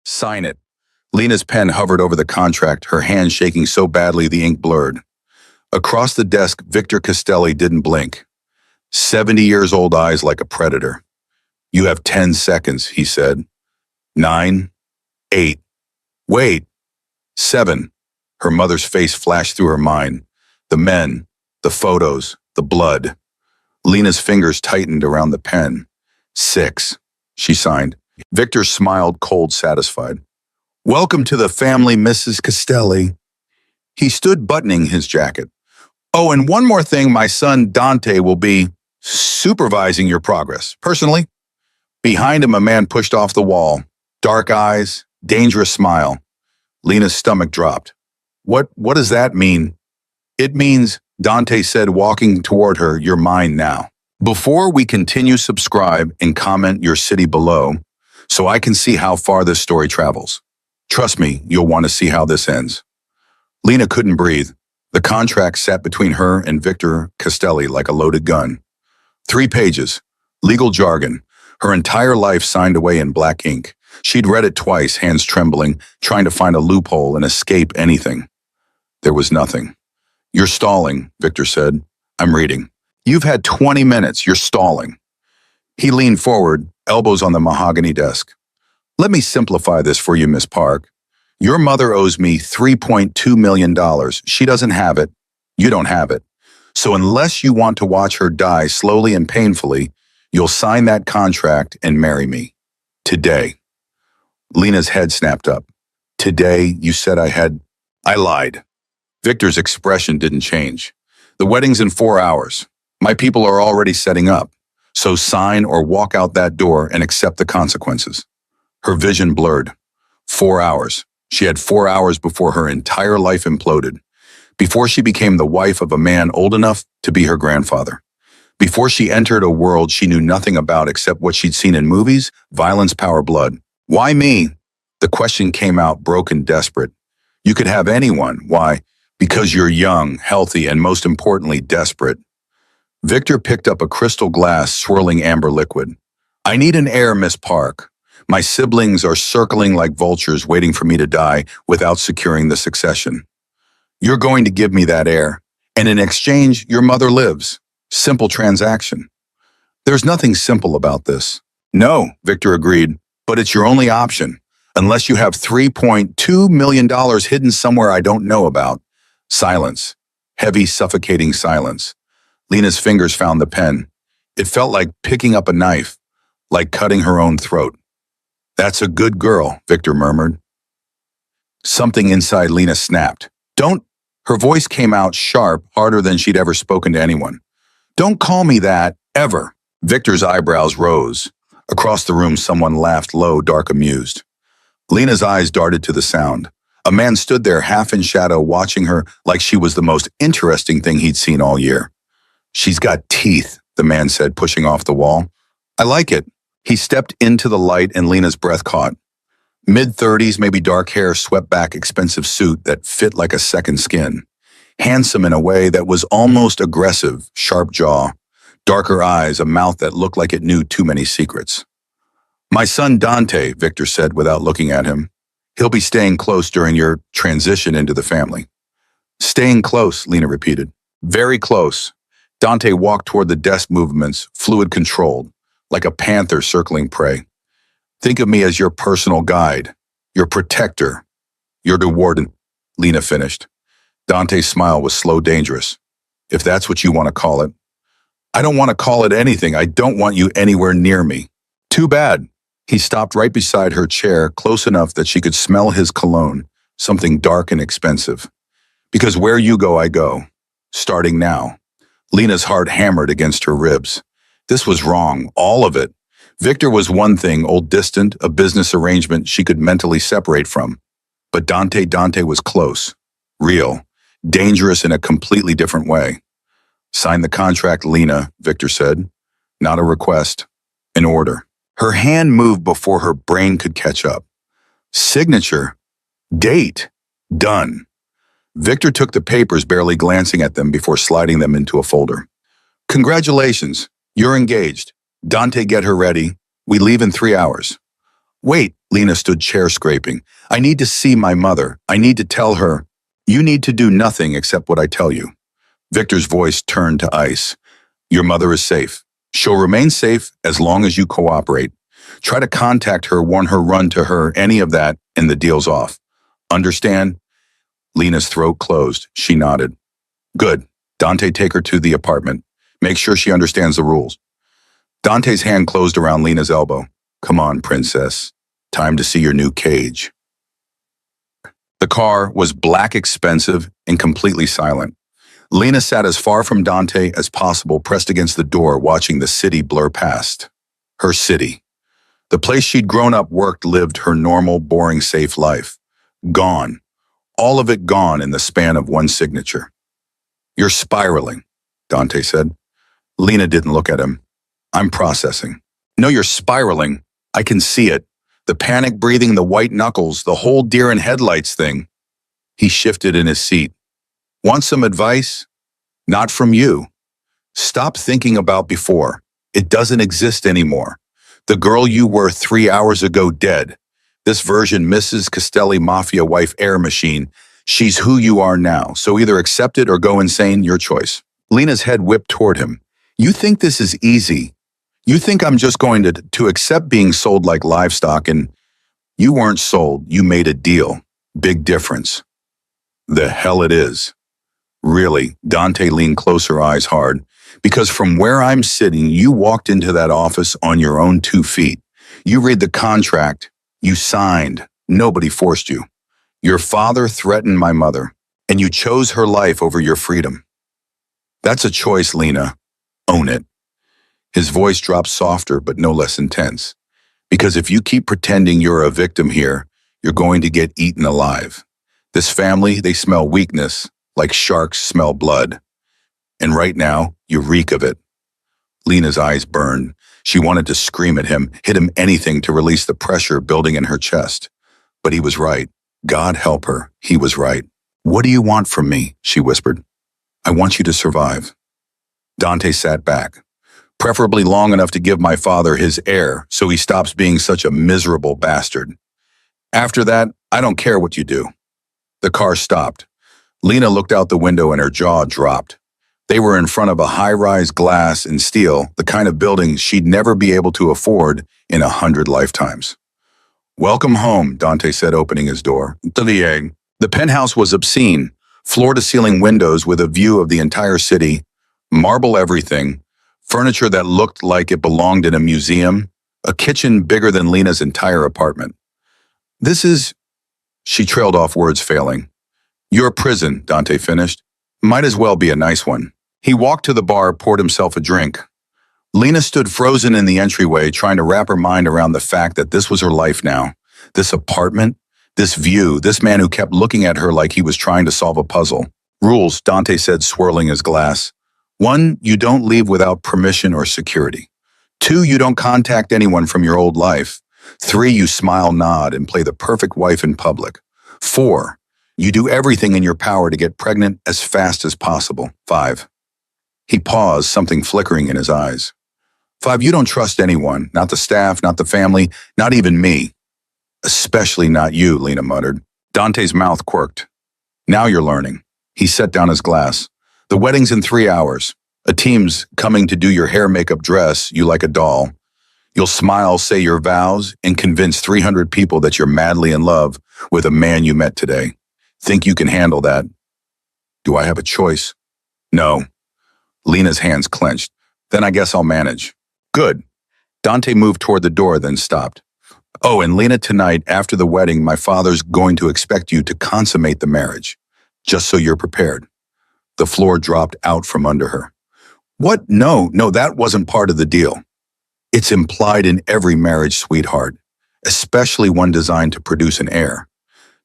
Sign it. Lena's pen hovered over the contract, her hand shaking so badly the ink blurred. Across the desk, Victor Castelli didn't blink. 70-years-old eyes like a predator. You have 10 seconds, he said. 9, 8, wait, 7. Her mother's face flashed through her mind. The men, the photos, the blood. Lena's fingers tightened around the pen. 6, she signed. Victor smiled, cold, satisfied. Welcome to the family, Mrs. Castelli. He stood buttoning his jacket. Oh, and one more thing, my son Dante will be supervising your progress, personally. Behind him, a man pushed off the wall. Dark eyes, dangerous smile. Lena's stomach dropped. What does that mean? It means, Dante said, walking toward her, you're mine now. Before we continue, subscribe and comment your city below so I can see how far this story travels. Trust me, you'll want to see how this ends. Lena couldn't breathe. The contract sat between her and Victor Castelli like a loaded gun. 3 pages, legal jargon, her entire life signed away in black ink. She'd read it twice, hands trembling, trying to find a loophole and escape anything. There was nothing. You're stalling, Victor said. I'm reading. You've had 20 minutes. You're stalling. He leaned forward, elbows on the mahogany desk. Let me simplify this for you, Miss Park. Your mother owes me $3.2 million. She doesn't have it. You don't have it. So unless you want to watch her die slowly and painfully, you'll sign that contract and marry me. Today. Lena's head snapped up. Today, you said I lied. Victor's expression didn't change. The wedding's in 4 hours. My people are already setting up. So sign or walk out that door and accept the consequences. Her vision blurred. 4 hours. She had 4 hours before her entire life imploded. Before she became the wife of a man old enough to be her grandfather. Before she entered a world she knew nothing about except what she'd seen in movies, violence, power, blood. Why me? The question came out broken, desperate. You could have anyone. Why? Because you're young, healthy, and most importantly, desperate. Victor picked up a crystal glass swirling amber liquid. I need an heir, Miss Park. My siblings are circling like vultures waiting for me to die without securing the succession. You're going to give me that heir, and in exchange, your mother lives. Simple transaction. There's nothing simple about this. No, Victor agreed, but it's your only option, unless you have $3.2 million hidden somewhere I don't know about. Silence. Heavy, suffocating silence. Lena's fingers found the pen. It felt like picking up a knife, like cutting her own throat. That's a good girl, Victor murmured. Something inside Lena snapped. Don't. Her voice came out sharp, harder than she'd ever spoken to anyone. Don't call me that, ever. Victor's eyebrows rose. Across the room, someone laughed low, dark, amused. Lena's eyes darted to the sound. A man stood there, half in shadow, watching her like she was the most interesting thing he'd seen all year. She's got teeth, the man said, pushing off the wall. I like it. He stepped into the light and Lena's breath caught. Mid-30s, maybe dark hair, swept back expensive suit that fit like a second skin. Handsome in a way that was almost aggressive, sharp jaw. Darker eyes, a mouth that looked like it knew too many secrets. My son Dante, Victor said without looking at him. He'll be staying close during your transition into the family. Staying close, Lena repeated. Very close. Dante walked toward the desk movements, fluid controlled, like a panther circling prey. Think of me as your personal guide, your protector, your warden, Lena finished. Dante's smile was slow, dangerous. If that's what you want to call it. I don't want to call it anything. I don't want you anywhere near me. Too bad. He stopped right beside her chair, close enough that she could smell his cologne, something dark and expensive. Because where you go, I go. Starting now. Lena's heart hammered against her ribs. This was wrong, all of it. Victor was one thing, old distant, a business arrangement she could mentally separate from. But Dante was close, real, dangerous in a completely different way. Sign the contract, Lena, Victor said. Not a request, an order. Her hand moved before her brain could catch up. Signature. Date. Done. Victor took the papers, barely glancing at them before sliding them into a folder. Congratulations. You're engaged. Dante, get her ready. We leave in 3 hours. Wait, Lena stood chair-scraping. I need to see my mother. I need to tell her. You need to do nothing except what I tell you. Victor's voice turned to ice. Your mother is safe. She'll remain safe as long as you cooperate. Try to contact her, warn her, run to her, any of that, and the deal's off. Understand? Lena's throat closed. She nodded. Good. Dante, take her to the apartment. Make sure she understands the rules. Dante's hand closed around Lena's elbow. Come on, princess. Time to see your new cage. The car was black, expensive, and completely silent. Lena sat as far from Dante as possible, pressed against the door, watching the city blur past. Her city. The place she'd grown up, worked, lived her normal, boring, safe life. Gone. All of it gone in the span of one signature. You're spiraling, Dante said. Lena didn't look at him. I'm processing. No, you're spiraling. I can see it. The panic breathing, the white knuckles, the whole deer in headlights thing. He shifted in his seat. Want some advice? Not from you. Stop thinking about before. It doesn't exist anymore. The girl you were 3 hours ago dead. This version, Mrs. Castelli, Mafia wife, Heir machine. She's who you are now, so either accept it or go insane, your choice. Lena's head whipped toward him. You think this is easy? You think I'm just going to accept being sold like livestock, and you weren't sold, you made a deal. Big difference. The hell it is. Really, Dante leaned closer, eyes hard, because from where I'm sitting, you walked into that office on your own 2 feet. You read the contract, you signed, nobody forced you. Your father threatened my mother, and you chose her life over your freedom. That's a choice, Lena. Own it. His voice dropped softer but no less intense. Because if you keep pretending you're a victim here, you're going to get eaten alive. This family, they smell weakness, like sharks smell blood. And right now, you reek of it. Lena's eyes burned. She wanted to scream at him, hit him anything to release the pressure building in her chest. But he was right. God help her, he was right. What do you want from me? She whispered. I want you to survive. Dante sat back. Preferably long enough to give my father his heir so he stops being such a miserable bastard. After that, I don't care what you do. The car stopped. Lena looked out the window and her jaw dropped. They were in front of a high-rise glass and steel, the kind of building she'd never be able to afford in 100 lifetimes. Welcome home, Dante said, opening his door. The penthouse was obscene, floor-to-ceiling windows with a view of the entire city, marble everything, furniture that looked like it belonged in a museum, a kitchen bigger than Lena's entire apartment. This is... She trailed off, words failing. Your prison, Dante finished. Might as well be a nice one. He walked to the bar, poured himself a drink. Lena stood frozen in the entryway, trying to wrap her mind around the fact that this was her life now. This apartment, this view, this man who kept looking at her like he was trying to solve a puzzle. Rules, Dante said, swirling his glass. 1, you don't leave without permission or security. 2, you don't contact anyone from your old life. 3, you smile, nod, and play the perfect wife in public. 4, you do everything in your power to get pregnant as fast as possible. 5. He paused, something flickering in his eyes. 5, you don't trust anyone, not the staff, not the family, not even me. Especially not you, Lena muttered. Dante's mouth quirked. Now you're learning. He set down his glass. The wedding's in 3 hours. A team's coming to do your hair, makeup, dress you like a doll. You'll smile, say your vows, and convince 300 people that you're madly in love with a man you met today. Think you can handle that? Do I have a choice? No. Lena's hands clenched. Then I guess I'll manage. Good. Dante moved toward the door, then stopped. Oh, and Lena, tonight, after the wedding, my father's going to expect you to consummate the marriage. Just so you're prepared. The floor dropped out from under her. What? No, that wasn't part of the deal. It's implied in every marriage, sweetheart, especially one designed to produce an heir.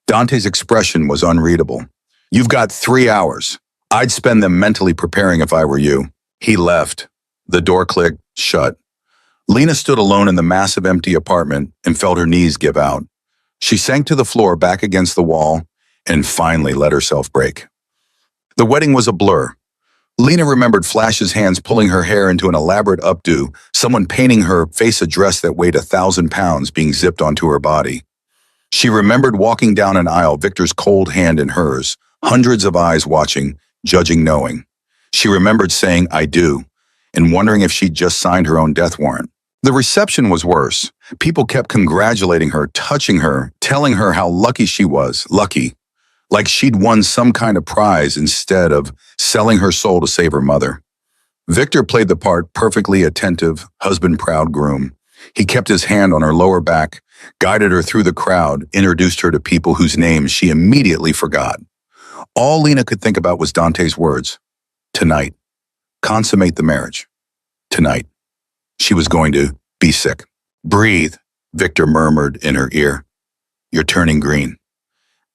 Dante's expression was unreadable. You've got 3 hours. I'd spend them mentally preparing if I were you. He left. The door clicked, shut. Lena stood alone in the massive empty apartment and felt her knees give out. She sank to the floor, back against the wall, and finally let herself break. The wedding was a blur. Lena remembered Flash's hands pulling her hair into an elaborate updo, someone painting her face a dress that weighed 1,000 pounds being zipped onto her body. She remembered walking down an aisle, Victor's cold hand in hers, hundreds of eyes watching, judging, knowing. She remembered saying, "I do," and wondering if she'd just signed her own death warrant. The reception was worse. People kept congratulating her, touching her, telling her how lucky she was, lucky, like she'd won some kind of prize instead of selling her soul to save her mother. Victor played the part perfectly, attentive, husband-proud groom. He kept his hand on her lower back, guided her through the crowd, introduced her to people whose names she immediately forgot. All Lena could think about was Dante's words. Tonight. Consummate the marriage. Tonight. She was going to be sick. Breathe, Victor murmured in her ear. You're turning green.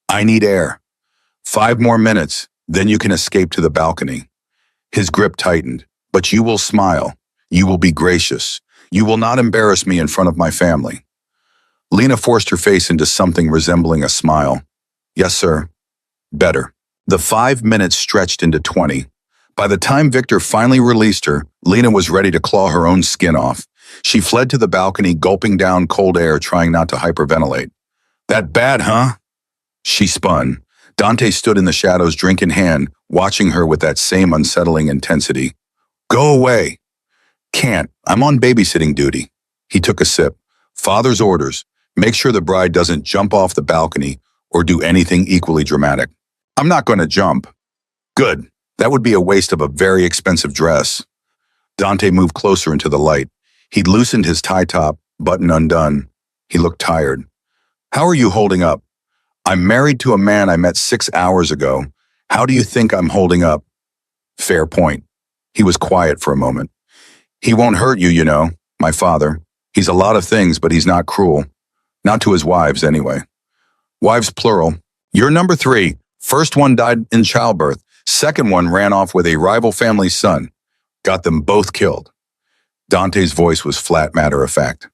I need air. 5 more minutes, then you can escape to the balcony. His grip tightened. But you will smile. You will be gracious. You will not embarrass me in front of my family. Lena forced her face into something resembling a smile. Yes, sir. Better. The 5 minutes stretched into 20. By the time Victor finally released her, Lena was ready to claw her own skin off. She fled to the balcony, gulping down cold air, trying not to hyperventilate. That bad, huh? She spun. Dante stood in the shadows, drink in hand, watching her with that same unsettling intensity. Go away. Can't. I'm on babysitting duty. He took a sip. Father's orders. Make sure the bride doesn't jump off the balcony or do anything equally dramatic. I'm not going to jump. Good. That would be a waste of a very expensive dress. Dante moved closer into the light. He'd loosened his tie top, button undone. He looked tired. How are you holding up? I'm married to a man I met 6 hours ago. How do you think I'm holding up? Fair point. He was quiet for a moment. He won't hurt you, you know, my father. He's a lot of things, but he's not cruel. Not to his wives, anyway. Wives plural. You're number 3. First one died in childbirth. Second one ran off with a rival family's son. Got them both killed. Dante's voice was flat, matter of fact.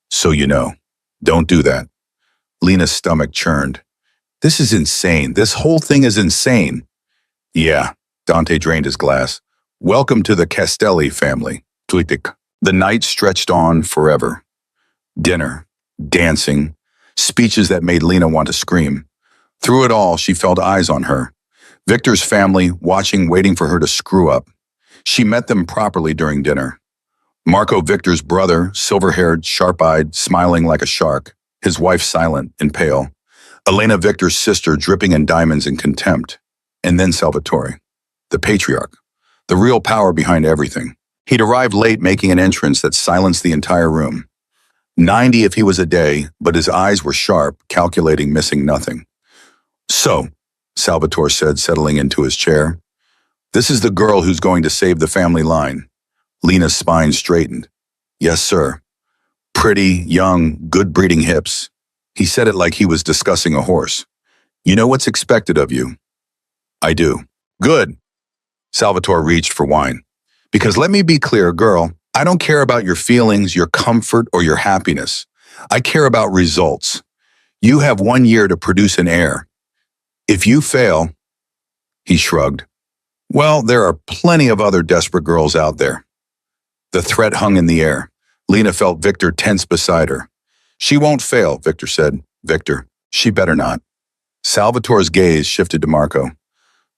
So you know. Don't do that. Lena's stomach churned. This is insane. This whole thing is insane. Yeah, Dante drained his glass. Welcome to the Castelli family. The night stretched on forever. Dinner, dancing, speeches that made Lena want to scream. Through it all, she felt eyes on her. Victor's family, watching, waiting for her to screw up. She met them properly during dinner. Marco, Victor's brother, silver-haired, sharp-eyed, smiling like a shark. His wife silent and pale. Elena, Victor's sister, dripping in diamonds and contempt. And then Salvatore, the patriarch, the real power behind everything. He'd arrived late, making an entrance that silenced the entire room. 90 if he was a day, but his eyes were sharp, calculating, missing nothing. So, Salvatore said, settling into his chair, this is the girl who's going to save the family line. Lena's spine straightened. Yes, sir. Pretty, young, good-breeding hips. He said it like he was discussing a horse. You know what's expected of you? I do. Good. Salvatore reached for wine. Because let me be clear, girl, I don't care about your feelings, your comfort, or your happiness. I care about results. You have 1 year to produce an heir. If you fail, he shrugged. Well, there are plenty of other desperate girls out there. The threat hung in the air. Lena felt Victor tense beside her. She won't fail, Victor said. Victor, she better not. Salvatore's gaze shifted to Marco.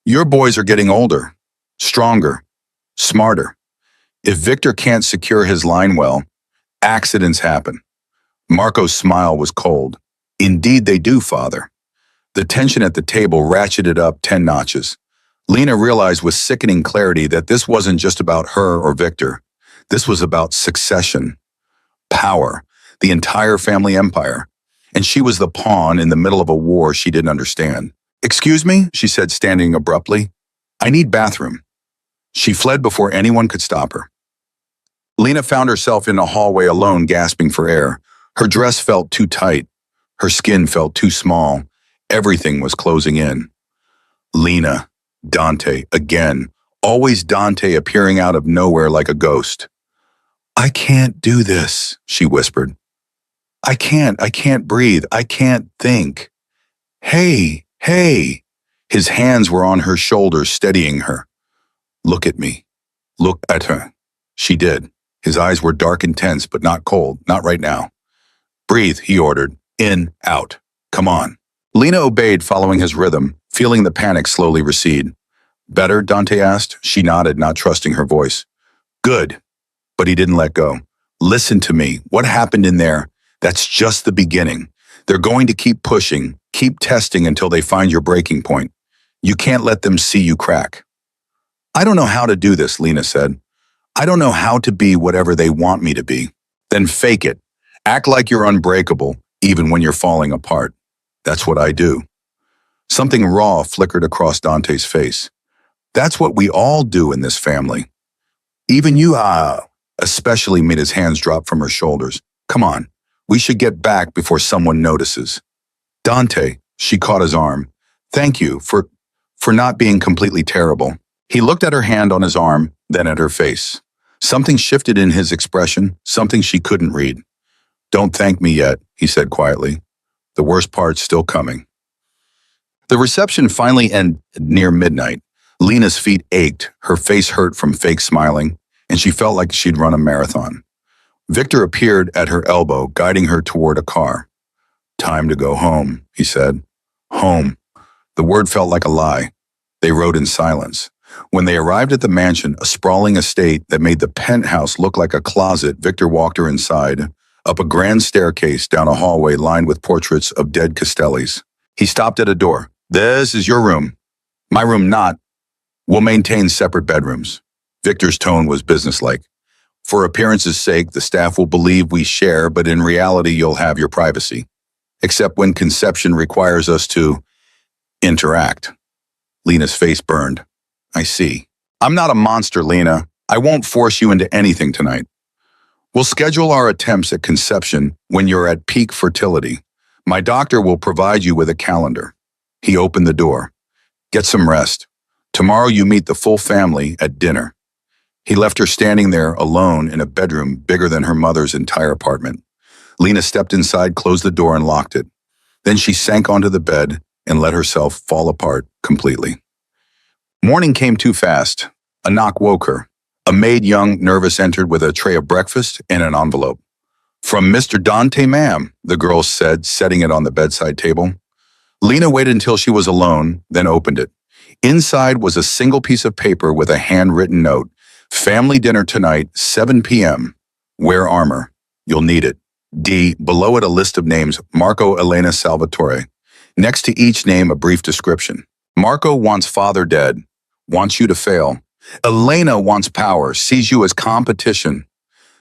Your boys are getting older, stronger, smarter. If Victor can't secure his line well, accidents happen. Marco's smile was cold. Indeed they do, father. The tension at the table ratcheted up 10 notches. Lena realized with sickening clarity that this wasn't just about her or Victor. This was about succession, power, the entire family empire. And she was the pawn in the middle of a war she didn't understand. Excuse me, she said, standing abruptly. I need bathroom. She fled before anyone could stop her. Lena found herself in a hallway alone, gasping for air. Her dress felt too tight. Her skin felt too small. Everything was closing in. Lena, Dante, again. Always Dante appearing out of nowhere like a ghost. I can't do this, she whispered. I can't breathe. I can't think. Hey. His hands were on her shoulders, steadying her. Look at me. Look at her. She did. His eyes were dark and tense, but not cold. Not right now. Breathe, he ordered. In, out. Come on. Lena obeyed, following his rhythm, feeling the panic slowly recede. Better, Dante asked. She nodded, not trusting her voice. Good. But he didn't let go. Listen to me. What happened in there? That's just the beginning. They're going to keep pushing, keep testing until they find your breaking point. You can't let them see you crack. I don't know how to do this, Lena said. I don't know how to be whatever they want me to be. Then fake it. Act like you're unbreakable, even when you're falling apart. That's what I do. Something raw flickered across Dante's face. That's what we all do in this family. Even you, especially made his hands drop from her shoulders. Come on, we should get back before someone notices. Dante, she caught his arm. Thank you for not being completely terrible. He looked at her hand on his arm, then at her face. Something shifted in his expression, something she couldn't read. Don't thank me yet, he said quietly. The worst part's still coming. The reception finally ended near midnight. Lena's feet ached, her face hurt from fake smiling, and she felt like she'd run a marathon. Victor appeared at her elbow, guiding her toward a car. Time to go home, he said. Home. The word felt like a lie. They rode in silence. When they arrived at the mansion, a sprawling estate that made the penthouse look like a closet, Victor walked her inside, up a grand staircase, down a hallway lined with portraits of dead Castellis. He stopped at a door. This is your room. My room not. We'll maintain separate bedrooms. Victor's tone was businesslike. For appearance's sake, the staff will believe we share, but in reality, you'll have your privacy. Except when conception requires us to interact. Lena's face burned. I see. I'm not a monster, Lena. I won't force you into anything tonight. We'll schedule our attempts at conception when you're at peak fertility. My doctor will provide you with a calendar. He opened the door. Get some rest. Tomorrow you meet the full family at dinner. He left her standing there alone in a bedroom bigger than her mother's entire apartment. Lena stepped inside, closed the door, and locked it. Then she sank onto the bed and let herself fall apart completely. Morning came too fast. A knock woke her. A maid, young, nervous, entered with a tray of breakfast and an envelope. From Mr. Dante, ma'am, the girl said, setting it on the bedside table. Lena waited until she was alone, then opened it. Inside was a single piece of paper with a handwritten note. Family dinner tonight, 7 p.m. Wear armor. You'll need it. D. Below it a list of names, Marco Elena Salvatore. Next to each name, a brief description. Marco wants father dead. Wants you to fail. Elena wants power, sees you as competition.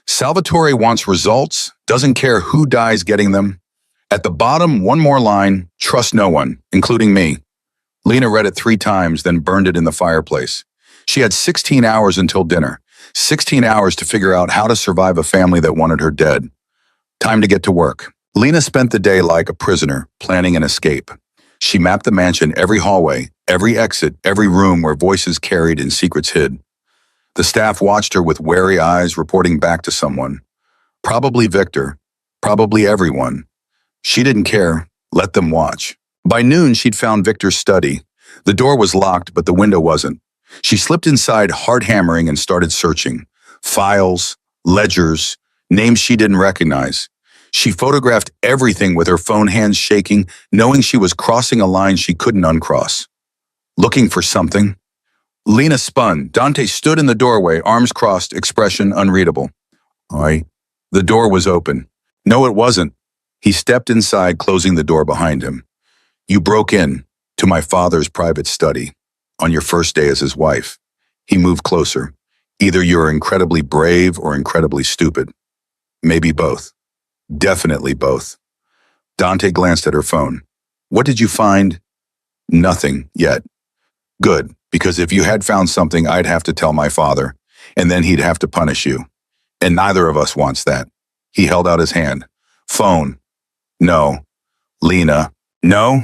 Salvatore wants results, doesn't care who dies getting them. At the bottom, one more line, trust no one, including me. Lena read it 3 times, then burned it in the fireplace. She had 16 hours until dinner. 16 hours to figure out how to survive a family that wanted her dead. Time to get to work. Lena spent the day like a prisoner, planning an escape. She mapped the mansion, every hallway, every exit, every room where voices carried and secrets hid. The staff watched her with wary eyes, reporting back to someone. Probably Victor. Probably everyone. She didn't care. Let them watch. By noon, she'd found Victor's study. The door was locked, but the window wasn't. She slipped inside, hard hammering, and started searching. Files, ledgers, names she didn't recognize. She photographed everything with her phone hands shaking, knowing she was crossing a line she couldn't uncross. Looking for something? Lena spun. Dante stood in the doorway, arms crossed, expression unreadable. The door was open. No, it wasn't. He stepped inside, closing the door behind him. You broke in to my father's private study on your first day as his wife. He moved closer. Either you're incredibly brave or incredibly stupid. Maybe both. Definitely both. Dante glanced at her phone. What did you find? Nothing yet. Good, because if you had found something, I'd have to tell my father, and then he'd have to punish you. And neither of us wants that. He held out his hand. Phone. No. Lena. No.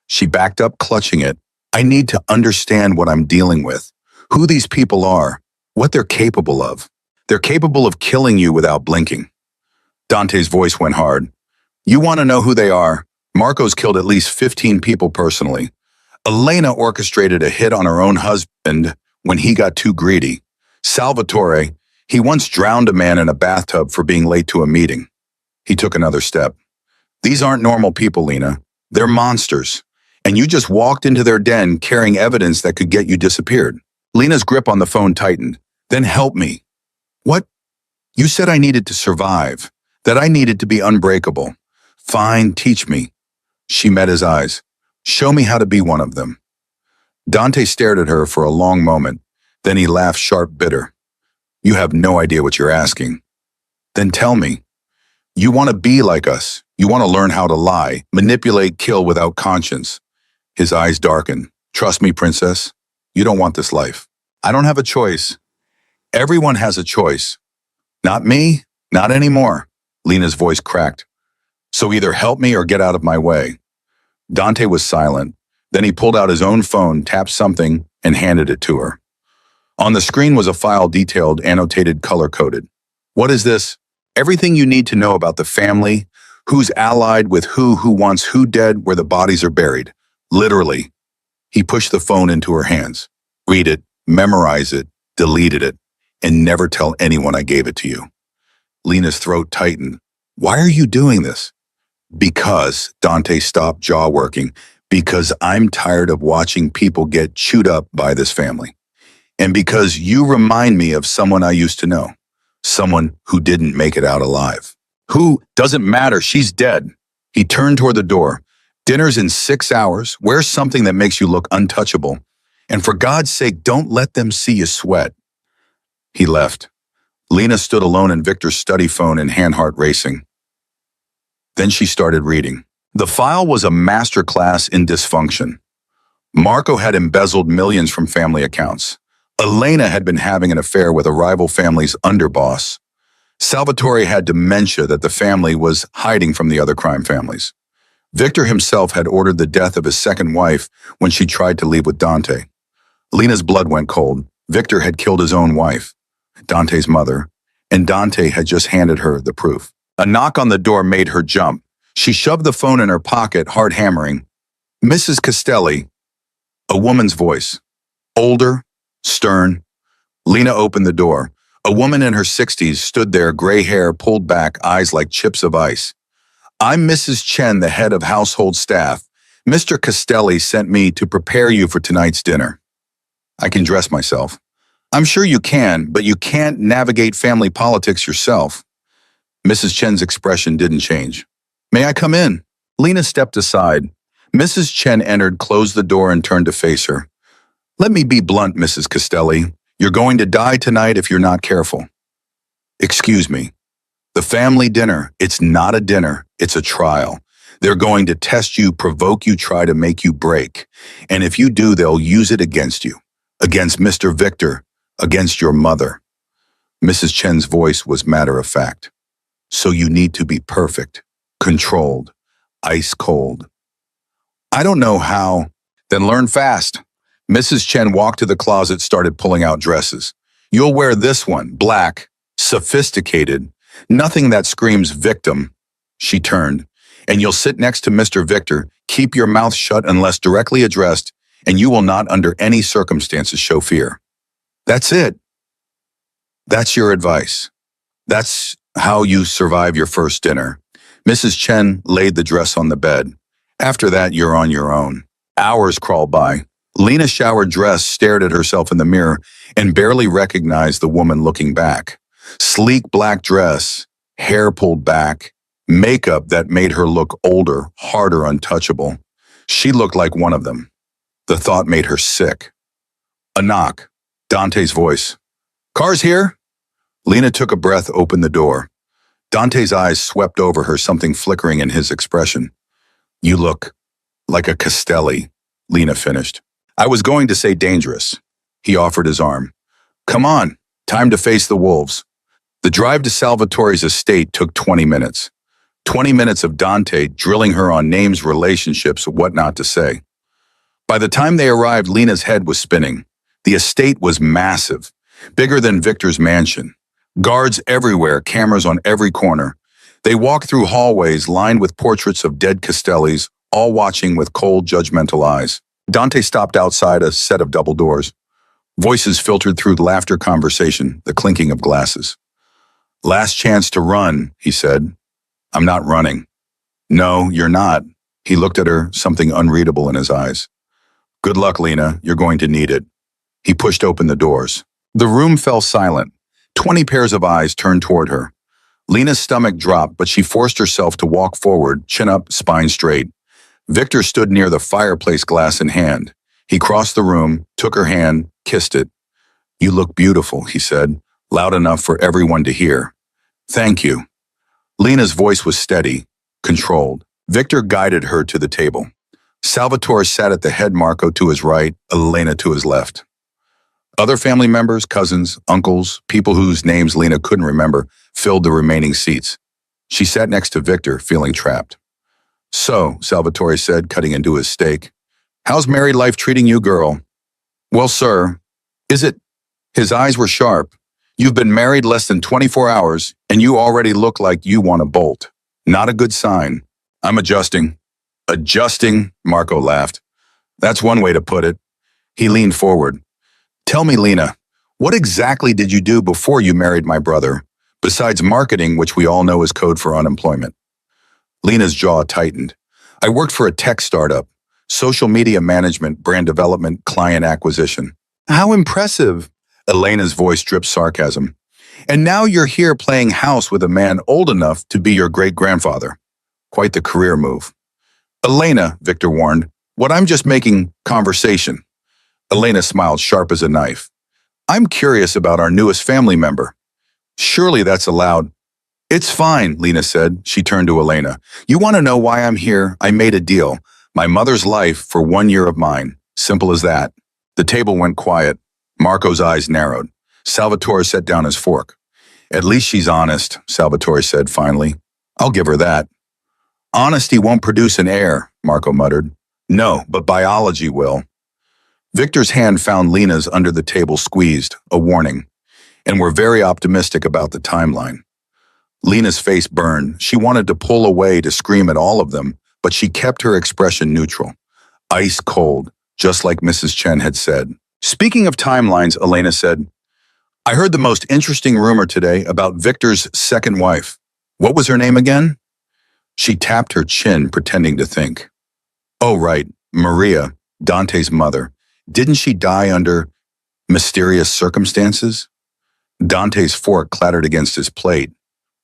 She backed up, clutching it. I need to understand what I'm dealing with, who these people are, what they're capable of. They're capable of killing you without blinking. Dante's voice went hard. You want to know who they are? Marco's killed at least 15 people personally. Elena orchestrated a hit on her own husband when he got too greedy. Salvatore, he once drowned a man in a bathtub for being late to a meeting. He took another step. These aren't normal people, Lena. They're monsters. And you just walked into their den carrying evidence that could get you disappeared. Lena's grip on the phone tightened. Then help me. What? You said I needed to survive, that I needed to be unbreakable. Fine, teach me. She met his eyes. Show me how to be one of them. Dante stared at her for a long moment. Then he laughed sharp, bitter. You have no idea what you're asking. Then tell me. You want to be like us. You want to learn how to lie, manipulate, kill without conscience. His eyes darkened. Trust me, princess. You don't want this life. I don't have a choice. Everyone has a choice. Not me, not anymore. Lena's voice cracked. So either help me or get out of my way. Dante was silent. Then he pulled out his own phone, tapped something, and handed it to her. On the screen was a file detailed, annotated, color-coded. What is this? Everything you need to know about the family, who's allied with who wants who dead, where the bodies are buried. Literally. He pushed the phone into her hands. Read it, memorize it, deleted it, and never tell anyone I gave it to you. Lena's throat tightened. Why are you doing this? Because, Dante stopped, jaw working, because I'm tired of watching people get chewed up by this family. And because you remind me of someone I used to know. Someone who didn't make it out alive. Who? Doesn't matter, she's dead. He turned toward the door. Dinner's in 6 hours. Wear something that makes you look untouchable. And for God's sake, don't let them see you sweat. He left. Lena stood alone in Victor's study phone and hand heart racing. Then she started reading. The file was a masterclass in dysfunction. Marco had embezzled millions from family accounts. Elena had been having an affair with a rival family's underboss. Salvatore had dementia that the family was hiding from the other crime families. Victor himself had ordered the death of his second wife when she tried to leave with Dante. Lena's blood went cold. Victor had killed his own wife, Dante's mother, and Dante had just handed her the proof. A knock on the door made her jump. She shoved the phone in her pocket, hard hammering. Mrs. Castelli, a woman's voice. Older, stern. Lena opened the door. A woman in her 60s stood there, gray hair pulled back, eyes like chips of ice. I'm Mrs. Chen, the head of household staff. Mr. Castelli sent me to prepare you for tonight's dinner. I can dress myself. I'm sure you can, but you can't navigate family politics yourself. Mrs. Chen's expression didn't change. May I come in? Lena stepped aside. Mrs. Chen entered, closed the door, and turned to face her. Let me be blunt, Mrs. Castelli. You're going to die tonight if you're not careful. Excuse me. The family dinner, it's not a dinner, it's a trial. They're going to test you, provoke you, try to make you break. And if you do, they'll use it against you. Against Mr. Victor, against your mother. Mrs. Chen's voice was matter of fact. So you need to be perfect, controlled, ice cold. I don't know how. Then learn fast. Mrs. Chen walked to the closet, started pulling out dresses. You'll wear this one, black, sophisticated, nothing that screams victim. She turned. And you'll sit next to Mr. Victor, keep your mouth shut unless directly addressed, and you will not under any circumstances show fear. That's it. That's your advice. That's how you survive your first dinner. Mrs. Chen laid the dress on the bed. After that, you're on your own. Hours crawled by. Lena showered dressed, stared at herself in the mirror, and barely recognized the woman looking back. Sleek black dress, hair pulled back, makeup that made her look older, harder, untouchable. She looked like one of them. The thought made her sick. A knock. Dante's voice. Car's here? Lena took a breath, opened the door. Dante's eyes swept over her, something flickering in his expression. You look like a Castelli, Lena finished. I was going to say dangerous. He offered his arm. Come on, time to face the wolves. The drive to Salvatore's estate took 20 minutes. 20 minutes of Dante drilling her on names, relationships, what not to say. By the time they arrived, Lena's head was spinning. The estate was massive, bigger than Victor's mansion. Guards everywhere, cameras on every corner. They walked through hallways lined with portraits of dead Castellis, all watching with cold, judgmental eyes. Dante stopped outside a set of double doors. Voices filtered through the laughter conversation, the clinking of glasses. Last chance to run, he said. I'm not running. No, you're not. He looked at her, something unreadable in his eyes. Good luck, Lena. You're going to need it. He pushed open the doors. The room fell silent. 20 pairs of eyes turned toward her. Lena's stomach dropped, but she forced herself to walk forward, chin up, spine straight. Victor stood near the fireplace, glass in hand. He crossed the room, took her hand, kissed it. You look beautiful, he said, loud enough for everyone to hear. Thank you. Lena's voice was steady, controlled. Victor guided her to the table. Salvatore sat at the head, Marco to his right, Elena to his left. Other family members, cousins, uncles, people whose names Lena couldn't remember, filled the remaining seats. She sat next to Victor, feeling trapped. So, Salvatore said, cutting into his steak, how's married life treating you, girl? Well, sir, is it? His eyes were sharp. You've been married less than 24 hours, and you already look like you want to bolt. Not a good sign. I'm adjusting. Adjusting, Marco laughed. That's one way to put it. He leaned forward. Tell me, Lena, what exactly did you do before you married my brother, besides marketing, which we all know is code for unemployment? Lena's jaw tightened. I worked for a tech startup, social media management, brand development, client acquisition. How impressive! Elena's voice dripped sarcasm. And now you're here playing house with a man old enough to be your great-grandfather. Quite the career move. Elena, Victor warned, what I'm just making conversation. Elena smiled sharp as a knife. I'm curious about our newest family member. Surely that's allowed. It's fine, Lena said. She turned to Elena. You want to know why I'm here? I made a deal. My mother's life for 1 year of mine. Simple as that. The table went quiet. Marco's eyes narrowed. Salvatore set down his fork. At least she's honest, Salvatore said finally. I'll give her that. Honesty won't produce an heir, Marco muttered. No, but biology will. Victor's hand found Lena's under the table, squeezed, a warning. And we're very optimistic about the timeline. Lena's face burned. She wanted to pull away to scream at all of them, but she kept her expression neutral. Ice cold, just like Mrs. Chen had said. Speaking of timelines, Elena said, I heard the most interesting rumor today about Victor's second wife. What was her name again? She tapped her chin, pretending to think. Oh, right, Maria, Dante's mother. Didn't she die under mysterious circumstances? Dante's fork clattered against his plate.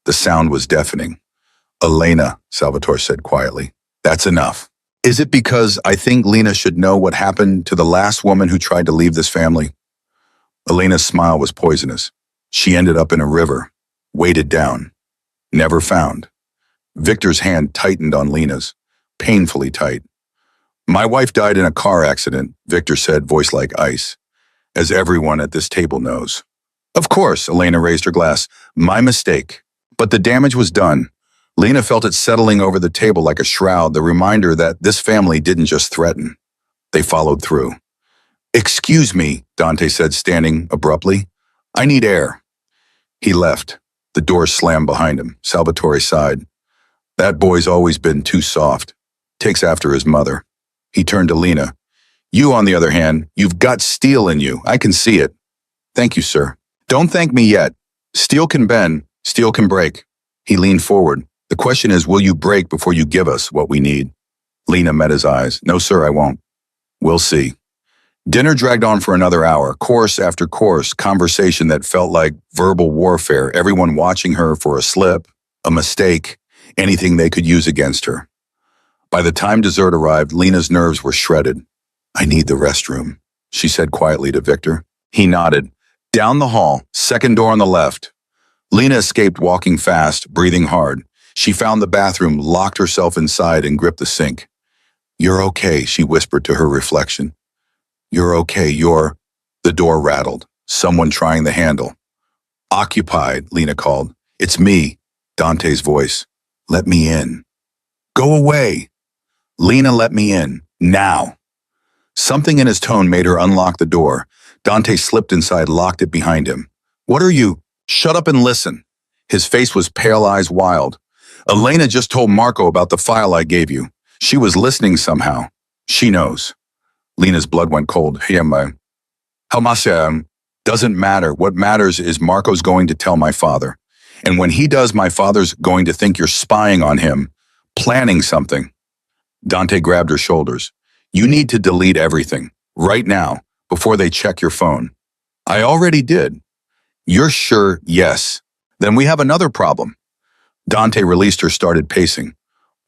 The sound was deafening. Elena, Salvatore said quietly, that's enough. Is it because I think Lena should know what happened to the last woman who tried to leave this family? Elena's smile was poisonous. She ended up in a river, weighted down, never found. Victor's hand tightened on Lena's, painfully tight. My wife died in a car accident, Victor said, voice like ice, as everyone at this table knows. Of course, Elena raised her glass. My mistake. But the damage was done. Lena felt it settling over the table like a shroud, the reminder that this family didn't just threaten. They followed through. Excuse me, Dante said, standing abruptly. I need air. He left. The door slammed behind him. Salvatore sighed. That boy's always been too soft. Takes after his mother. He turned to Lena. You, on the other hand, you've got steel in you. I can see it. Thank you, sir. Don't thank me yet. Steel can bend. Steel can break. He leaned forward. The question is, will you break before you give us what we need? Lena met his eyes. No, sir, I won't. We'll see. Dinner dragged on for another hour, course after course, conversation that felt like verbal warfare, everyone watching her for a slip, a mistake, anything they could use against her. By the time dessert arrived, Lena's nerves were shredded. I need the restroom, she said quietly to Victor. He nodded. Down the hall, second door on the left. Lena escaped, walking fast, breathing hard. She found the bathroom, locked herself inside, and gripped the sink. You're okay, she whispered to her reflection. You're okay, you're... The door rattled. Someone trying the handle. Occupied, Lena called. It's me, Dante's voice. Let me in. Go away. Lena, let me in. Now. Something in his tone made her unlock the door. Dante slipped inside, locked it behind him. What are you? Shut up and listen. His face was pale, eyes wild. Elena just told Marco about the file I gave you. She was listening somehow. She knows. Lena's blood went cold. Hey, Halmasya, doesn't matter. What matters is Marco's going to tell my father. And when he does, my father's going to think you're spying on him, planning something. Dante grabbed her shoulders. You need to delete everything, right now, before they check your phone. I already did. You're sure? Yes. Then we have another problem. Dante released her, started pacing.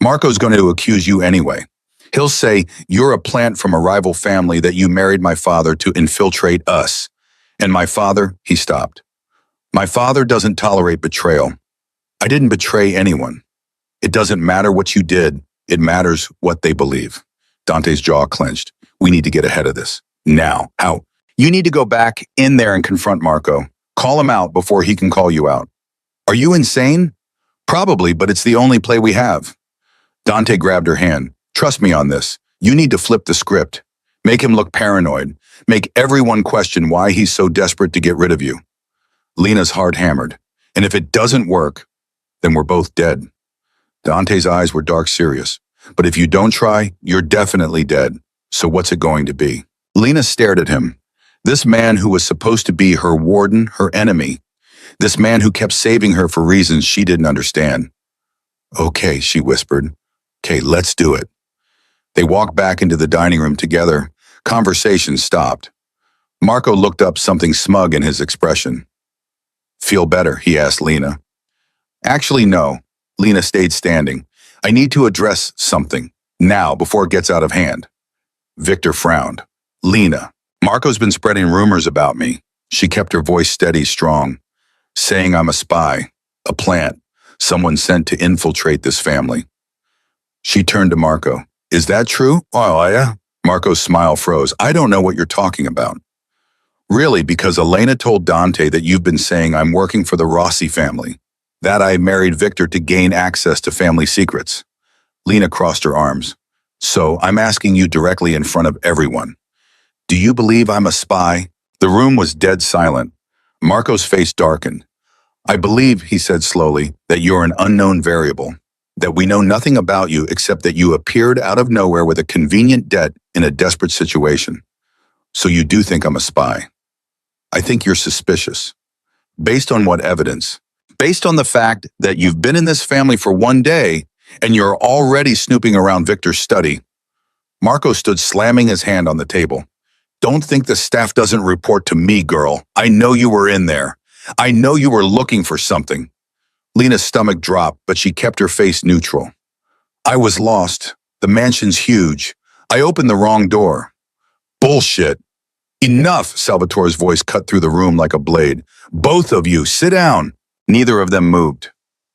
Marco's going to accuse you anyway. He'll say you're a plant from a rival family, that you married my father to infiltrate us. And my father, he stopped. My father doesn't tolerate betrayal. I didn't betray anyone. It doesn't matter what you did. It matters what they believe. Dante's jaw clenched. We need to get ahead of this. Now. How? You need to go back in there and confront Marco. Call him out before he can call you out. Are you insane? Probably, but it's the only play we have. Dante grabbed her hand. Trust me on this. You need to flip the script. Make him look paranoid. Make everyone question why he's so desperate to get rid of you. Lena's heart hammered. And if it doesn't work, then we're both dead. Dante's eyes were dark serious. But if you don't try, you're definitely dead. So what's it going to be? Lena stared at him. This man who was supposed to be her warden, her enemy. This man who kept saving her for reasons she didn't understand. Okay, she whispered. Okay, let's do it. They walked back into the dining room together. Conversation stopped. Marco looked up, something smug in his expression. Feel better? He asked Lena. Actually, no. Lena stayed standing. I need to address something. Now, before it gets out of hand. Victor frowned. Lena, Marco's been spreading rumors about me. She kept her voice steady, strong, saying I'm a spy, a plant, someone sent to infiltrate this family. She turned to Marco. Is that true? Oh, yeah. Marco's smile froze. I don't know what you're talking about. Really, because Elena told Dante that you've been saying I'm working for the Rossi family, that I married Victor to gain access to family secrets. Lena crossed her arms. So I'm asking you directly in front of everyone. Do you believe I'm a spy? The room was dead silent. Marco's face darkened. I believe, he said slowly, that you're an unknown variable, that we know nothing about you except that you appeared out of nowhere with a convenient debt in a desperate situation. So you do think I'm a spy. I think you're suspicious. Based on what evidence? Based on the fact that you've been in this family for one day and you're already snooping around Victor's study. Marco stood, slamming his hand on the table. Don't think the staff doesn't report to me, girl. I know you were in there. I know you were looking for something. Lena's stomach dropped, but she kept her face neutral. I was lost. The mansion's huge. I opened the wrong door. Bullshit. Enough, Salvatore's voice cut through the room like a blade. Both of you, sit down. Neither of them moved.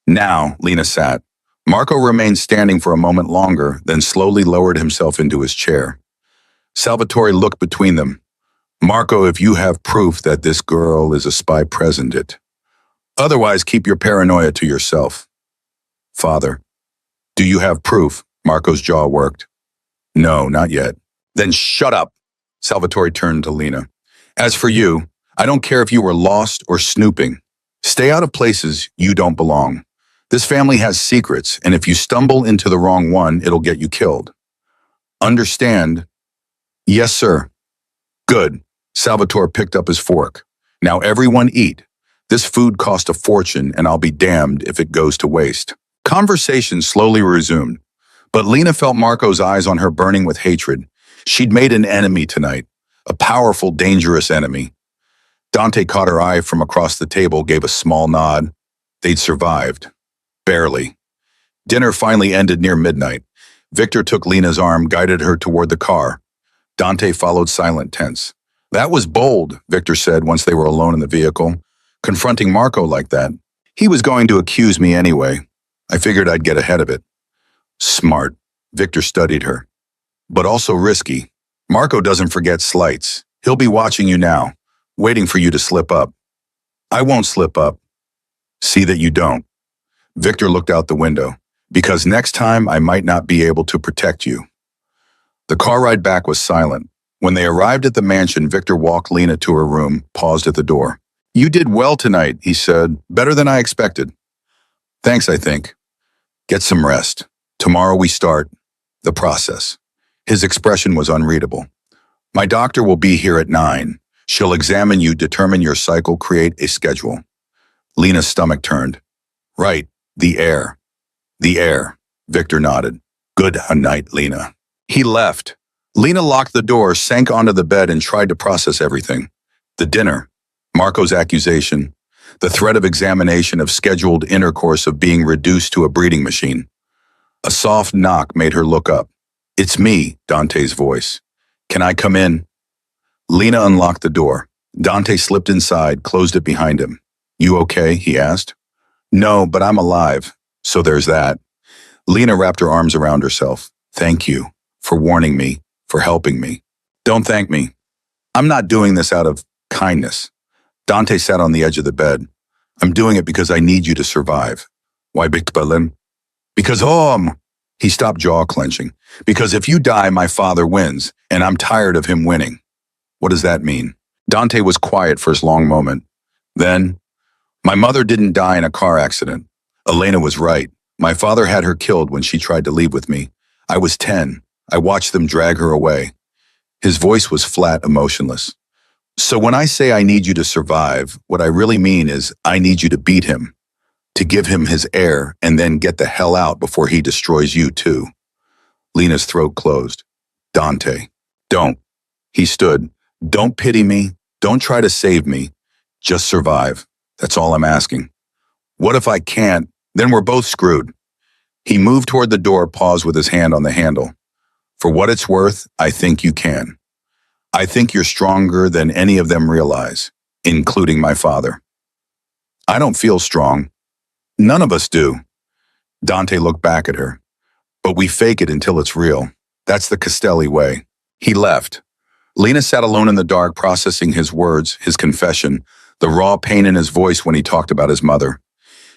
Now, Lena sat. Marco remained standing for a moment longer, then slowly lowered himself into his chair. Salvatore looked between them. Marco, if you have proof that this girl is a spy, present it. Otherwise, keep your paranoia to yourself. Father, do you have proof? Marco's jaw worked. No, not yet. Then shut up. Salvatore turned to Lena. As for you, I don't care if you were lost or snooping. Stay out of places you don't belong. This family has secrets, and if you stumble into the wrong one, it'll get you killed. Understand? Yes, sir. Good. Salvatore picked up his fork. Now everyone eat. This food cost a fortune, and I'll be damned if it goes to waste. Conversation slowly resumed, but Lena felt Marco's eyes on her burning with hatred. She'd made an enemy tonight, a powerful, dangerous enemy. Dante caught her eye from across the table, gave a small nod. They'd survived. Barely. Dinner finally ended near midnight. Victor took Lena's arm, guided her toward the car. Dante followed, silent, tense. That was bold, Victor said once they were alone in the vehicle. Confronting Marco like that. He was going to accuse me anyway. I figured I'd get ahead of it. Smart. Victor studied her. But also risky. Marco doesn't forget slights. He'll be watching you now, waiting for you to slip up. I won't slip up. See that you don't. Victor looked out the window. Because next time I might not be able to protect you. The car ride back was silent. When they arrived at the mansion, Victor walked Lena to her room, paused at the door. You did well tonight, he said. Better than I expected. Thanks, I think. Get some rest. Tomorrow we start the process. His expression was unreadable. My doctor will be here at 9. She'll examine you, determine your cycle, create a schedule. Lena's stomach turned. Right, the heir. The heir. Victor nodded. Good night, Lena. He left. Lena locked the door, sank onto the bed, and tried to process everything. The dinner, Marco's accusation, the threat of examination, of scheduled intercourse, of being reduced to a breeding machine. A soft knock made her look up. It's me, Dante's voice. Can I come in? Lena unlocked the door. Dante slipped inside, closed it behind him. You okay? He asked. No, but I'm alive. So there's that. Lena wrapped her arms around herself. Thank you for warning me, for helping me. Don't thank me. I'm not doing this out of kindness. Dante sat on the edge of the bed. I'm doing it because I need you to survive. Why, Big Berlin? Because, he stopped, jaw clenching. Because if you die, my father wins, and I'm tired of him winning. What does that mean? Dante was quiet for a long moment. Then, my mother didn't die in a car accident. Elena was right. My father had her killed when she tried to leave with me. I was 10. I watched them drag her away. His voice was flat, emotionless. So when I say I need you to survive, what I really mean is I need you to beat him, to give him his heir, and then get the hell out before he destroys you too. Lena's throat closed. Dante, don't. He stood. Don't pity me. Don't try to save me. Just survive. That's all I'm asking. What if I can't? Then we're both screwed. He moved toward the door, paused with his hand on the handle. For what it's worth, I think you can. I think you're stronger than any of them realize, including my father. I don't feel strong. None of us do. Dante looked back at her. But we fake it until it's real. That's the Castelli way. He left. Lena sat alone in the dark, processing his words, his confession, the raw pain in his voice when he talked about his mother.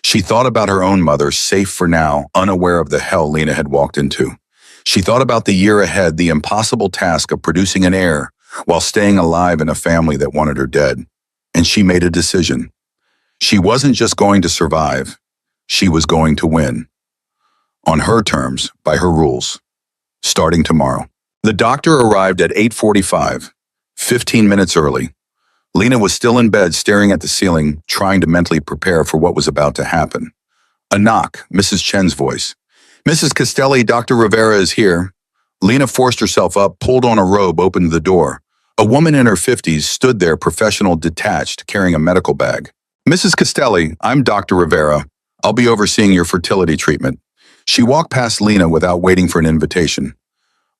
She thought about her own mother, safe for now, unaware of the hell Lena had walked into. She thought about the year ahead, the impossible task of producing an heir while staying alive in a family that wanted her dead. And she made a decision. She wasn't just going to survive. She was going to win. On her terms, by her rules. Starting tomorrow. The doctor arrived at 8:45, 15 minutes early. Lena was still in bed, staring at the ceiling, trying to mentally prepare for what was about to happen. A knock, Mrs. Chen's voice. Mrs. Castelli, Dr. Rivera is here. Lena forced herself up, pulled on a robe, opened the door. A woman in her 50s stood there, professional, detached, carrying a medical bag. Mrs. Castelli, I'm Dr. Rivera. I'll be overseeing your fertility treatment. She walked past Lena without waiting for an invitation.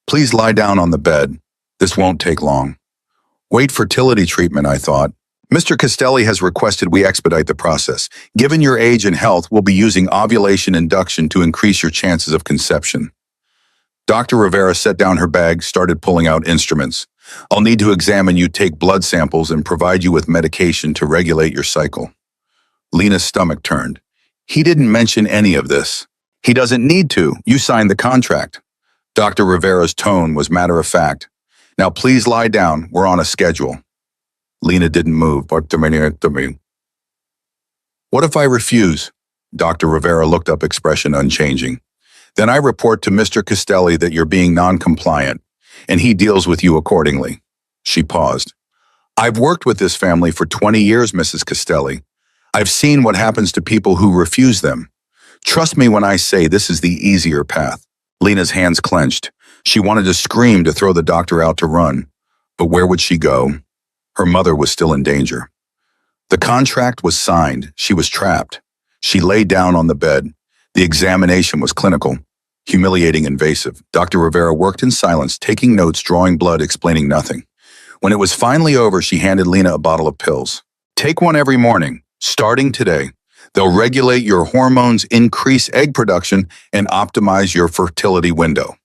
Please lie down on the bed. This won't take long. Wait, fertility treatment, I thought. Mr. Castelli has requested we expedite the process. Given your age and health, we'll be using ovulation induction to increase your chances of conception. Dr. Rivera set down her bag, started pulling out instruments. I'll need to examine you, take blood samples, and provide you with medication to regulate your cycle. Lena's stomach turned. He didn't mention any of this. He doesn't need to. You signed the contract. Dr. Rivera's tone was matter of fact. Now please lie down. We're on a schedule. Lena didn't move. What if I refuse? Dr. Rivera looked up, expression unchanging. Then I report to Mr. Castelli that you're being non-compliant, and he deals with you accordingly. She paused. I've worked with this family for 20 years, Mrs. Castelli. I've seen what happens to people who refuse them. Trust me when I say this is the easier path. Lena's hands clenched. She wanted to scream, to throw the doctor out, to run. But where would she go? Her mother was still in danger. The contract was signed. She was trapped. She lay down on the bed. The examination was clinical, humiliating, invasive. Dr. Rivera worked in silence, taking notes, drawing blood, explaining nothing. When it was finally over, she handed Lena a bottle of pills. Take one every morning, starting today. They'll regulate your hormones, increase egg production, and optimize your fertility window.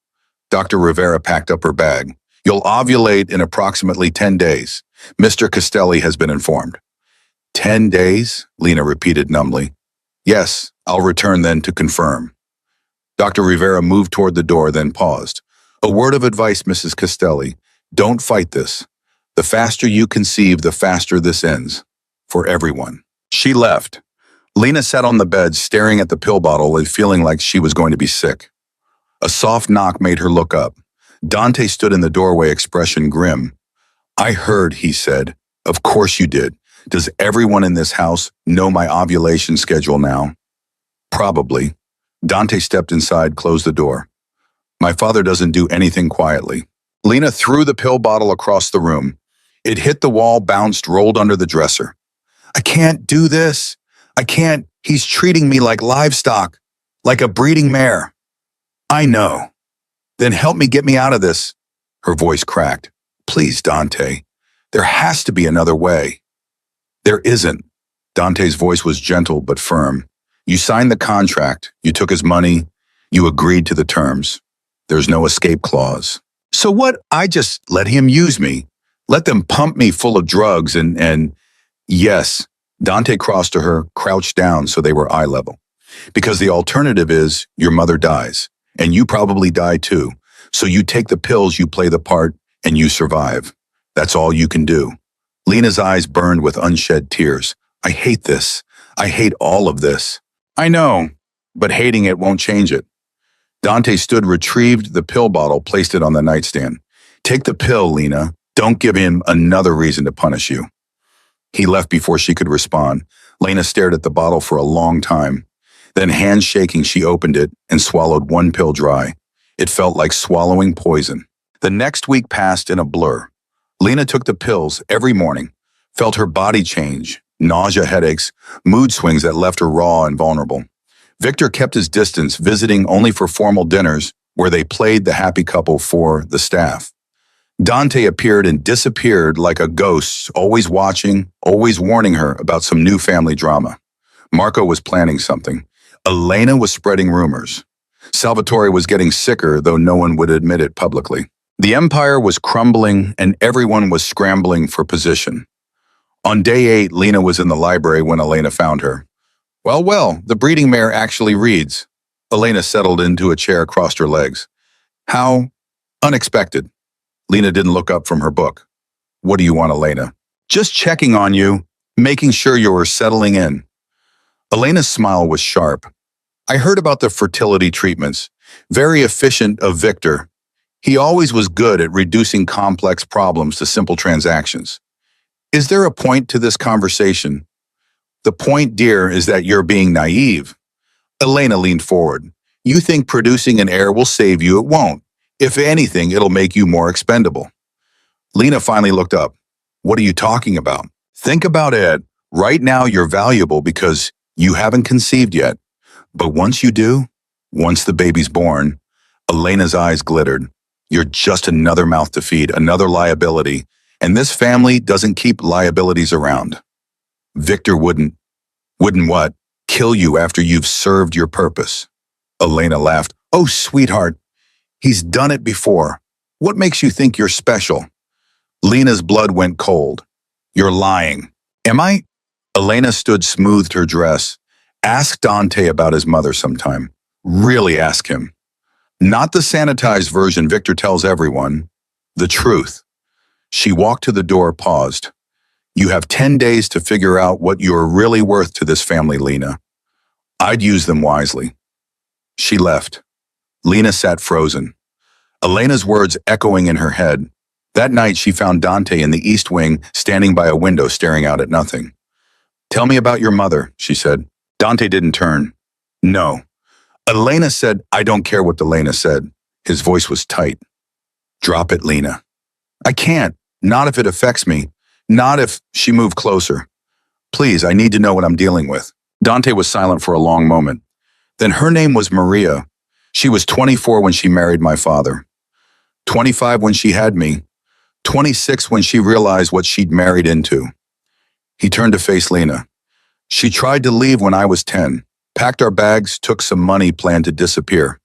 Dr. Rivera packed up her bag. You'll ovulate in approximately 10 days. Mr. Castelli has been informed. 10 days? Lena repeated numbly. Yes, I'll return then to confirm. Dr. Rivera moved toward the door, then paused. A word of advice, Mrs. Castelli. Don't fight this. The faster you conceive, the faster this ends. For everyone. She left. Lena sat on the bed, staring at the pill bottle and feeling like she was going to be sick. A soft knock made her look up. Dante stood in the doorway, expression grim. I heard, he said. Of course you did. Does everyone in this house know my ovulation schedule now? Probably. Dante stepped inside, closed the door. My father doesn't do anything quietly. Lena threw the pill bottle across the room. It hit the wall, bounced, rolled under the dresser. I can't do this. I can't. He's treating me like livestock, like a breeding mare. I know. Then help me get me out of this. Her voice cracked. Please, Dante. There has to be another way. There isn't. Dante's voice was gentle but firm. You signed the contract. You took his money. You agreed to the terms. There's no escape clause. So what? I just let him use me. Let them pump me full of drugs and yes. Dante crossed to her, crouched down so they were eye level. Because the alternative is your mother dies, and you probably die too. So you take the pills, you play the part, and you survive. That's all you can do. Lena's eyes burned with unshed tears. I hate this. I hate all of this. I know, but hating it won't change it. Dante stood, retrieved the pill bottle, placed it on the nightstand. Take the pill, Lena. Don't give him another reason to punish you. He left before she could respond. Lena stared at the bottle for a long time. Then, hands shaking, she opened it and swallowed one pill dry. It felt like swallowing poison. The next week passed in a blur. Lena took the pills every morning, felt her body change, nausea, headaches, mood swings that left her raw and vulnerable. Victor kept his distance, visiting only for formal dinners where they played the happy couple for the staff. Dante appeared and disappeared like a ghost, always watching, always warning her about some new family drama. Marco was planning something. Elena was spreading rumors. Salvatore was getting sicker, though no one would admit it publicly. The empire was crumbling, and everyone was scrambling for position. On day 8, Lena was in the library when Elena found her. Well, the breeding mare actually reads. Elena settled into a chair, crossed her legs. How unexpected. Lena didn't look up from her book. What do you want, Elena? Just checking on you, making sure you were settling in. Elena's smile was sharp. I heard about the fertility treatments. Very efficient of Victor. He always was good at reducing complex problems to simple transactions. Is there a point to this conversation? The point, dear, is that you're being naive. Elena leaned forward. You think producing an heir will save you. It won't. If anything, it'll make you more expendable. Lena finally looked up. What are you talking about? Think about it. Right now, you're valuable because you haven't conceived yet. But once you do, once the baby's born, Elena's eyes glittered. You're just another mouth to feed, another liability. And this family doesn't keep liabilities around. Victor wouldn't what? Kill you after you've served your purpose. Elena laughed. Oh, sweetheart. He's done it before. What makes you think you're special? Lena's blood went cold. You're lying. Am I? Elena stood, smoothed her dress. Ask Dante about his mother sometime. Really ask him. Not the sanitized version Victor tells everyone. The truth. She walked to the door, paused. You have 10 days to figure out what you're really worth to this family, Lena. I'd use them wisely. She left. Lena sat frozen. Elena's words echoing in her head. That night, she found Dante in the East Wing, standing by a window, staring out at nothing. Tell me about your mother, she said. Dante didn't turn. No. Elena said, I don't care what Elena said. His voice was tight. Drop it, Lena. I can't. Not if it affects me. Not if she moved closer. Please, I need to know what I'm dealing with. Dante was silent for a long moment. Then her name was Maria. She was 24 when she married my father. 25 when she had me. 26 when she realized what she'd married into. He turned to face Lena. She tried to leave when I was 10. Packed our bags, took some money, planned to disappear.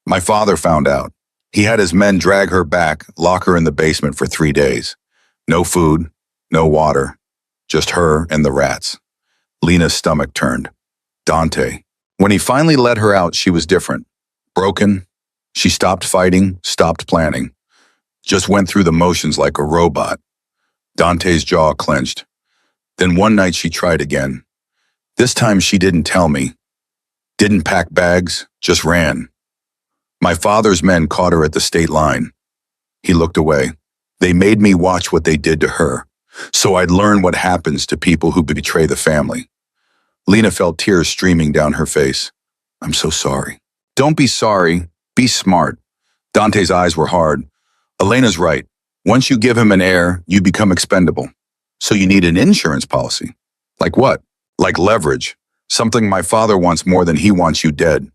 My father found out. He had his men drag her back, lock her in the basement for 3 days. No food, no water, just her and the rats. Lena's stomach turned. Dante. When he finally let her out, she was different. Broken. She stopped fighting, stopped planning. Just went through the motions like a robot. Dante's jaw clenched. Then one night she tried again. This time she didn't tell me. Didn't pack bags, just ran. My father's men caught her at the state line. He looked away. They made me watch what they did to her. so I'd learn what happens to people who betray the family. Lena felt tears streaming down her face. I'm so sorry. Don't be sorry. Be smart. Dante's eyes were hard. Elena's right. Once you give him an heir, you become expendable. So you need an insurance policy. Like what? Like leverage. Something my father wants more than he wants you dead.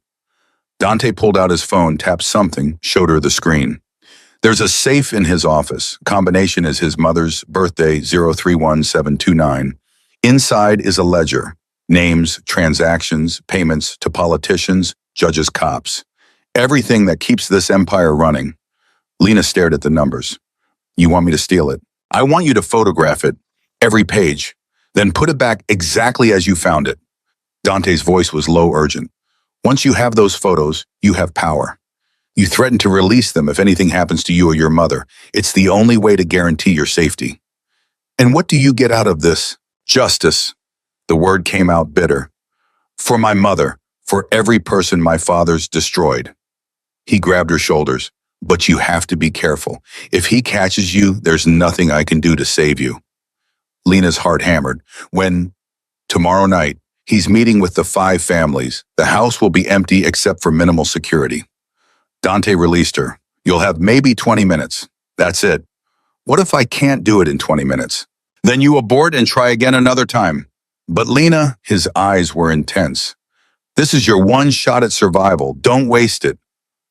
Dante pulled out his phone, tapped something, showed her the screen. There's a safe in his office. Combination is his mother's birthday, 031729. Inside is a ledger. Names, transactions, payments to politicians, judges, cops. Everything that keeps this empire running. Lena stared at the numbers. You want me to steal it? I want you to photograph it, every page, then put it back exactly as you found it. Dante's voice was low, urgent. Once you have those photos, you have power. You threaten to release them if anything happens to you or your mother. It's the only way to guarantee your safety. And what do you get out of this? Justice. The word came out bitter. For my mother, for every person my father's destroyed. He grabbed her shoulders. But you have to be careful. If he catches you, there's nothing I can do to save you. Lena's heart hammered. When, tomorrow night, he's meeting with the 5 families, the house will be empty except for minimal security. Dante released her. You'll have maybe 20 minutes. That's it. What if I can't do it in 20 minutes? Then you abort and try again another time. But Lena, his eyes were intense. This is your one shot at survival. Don't waste it.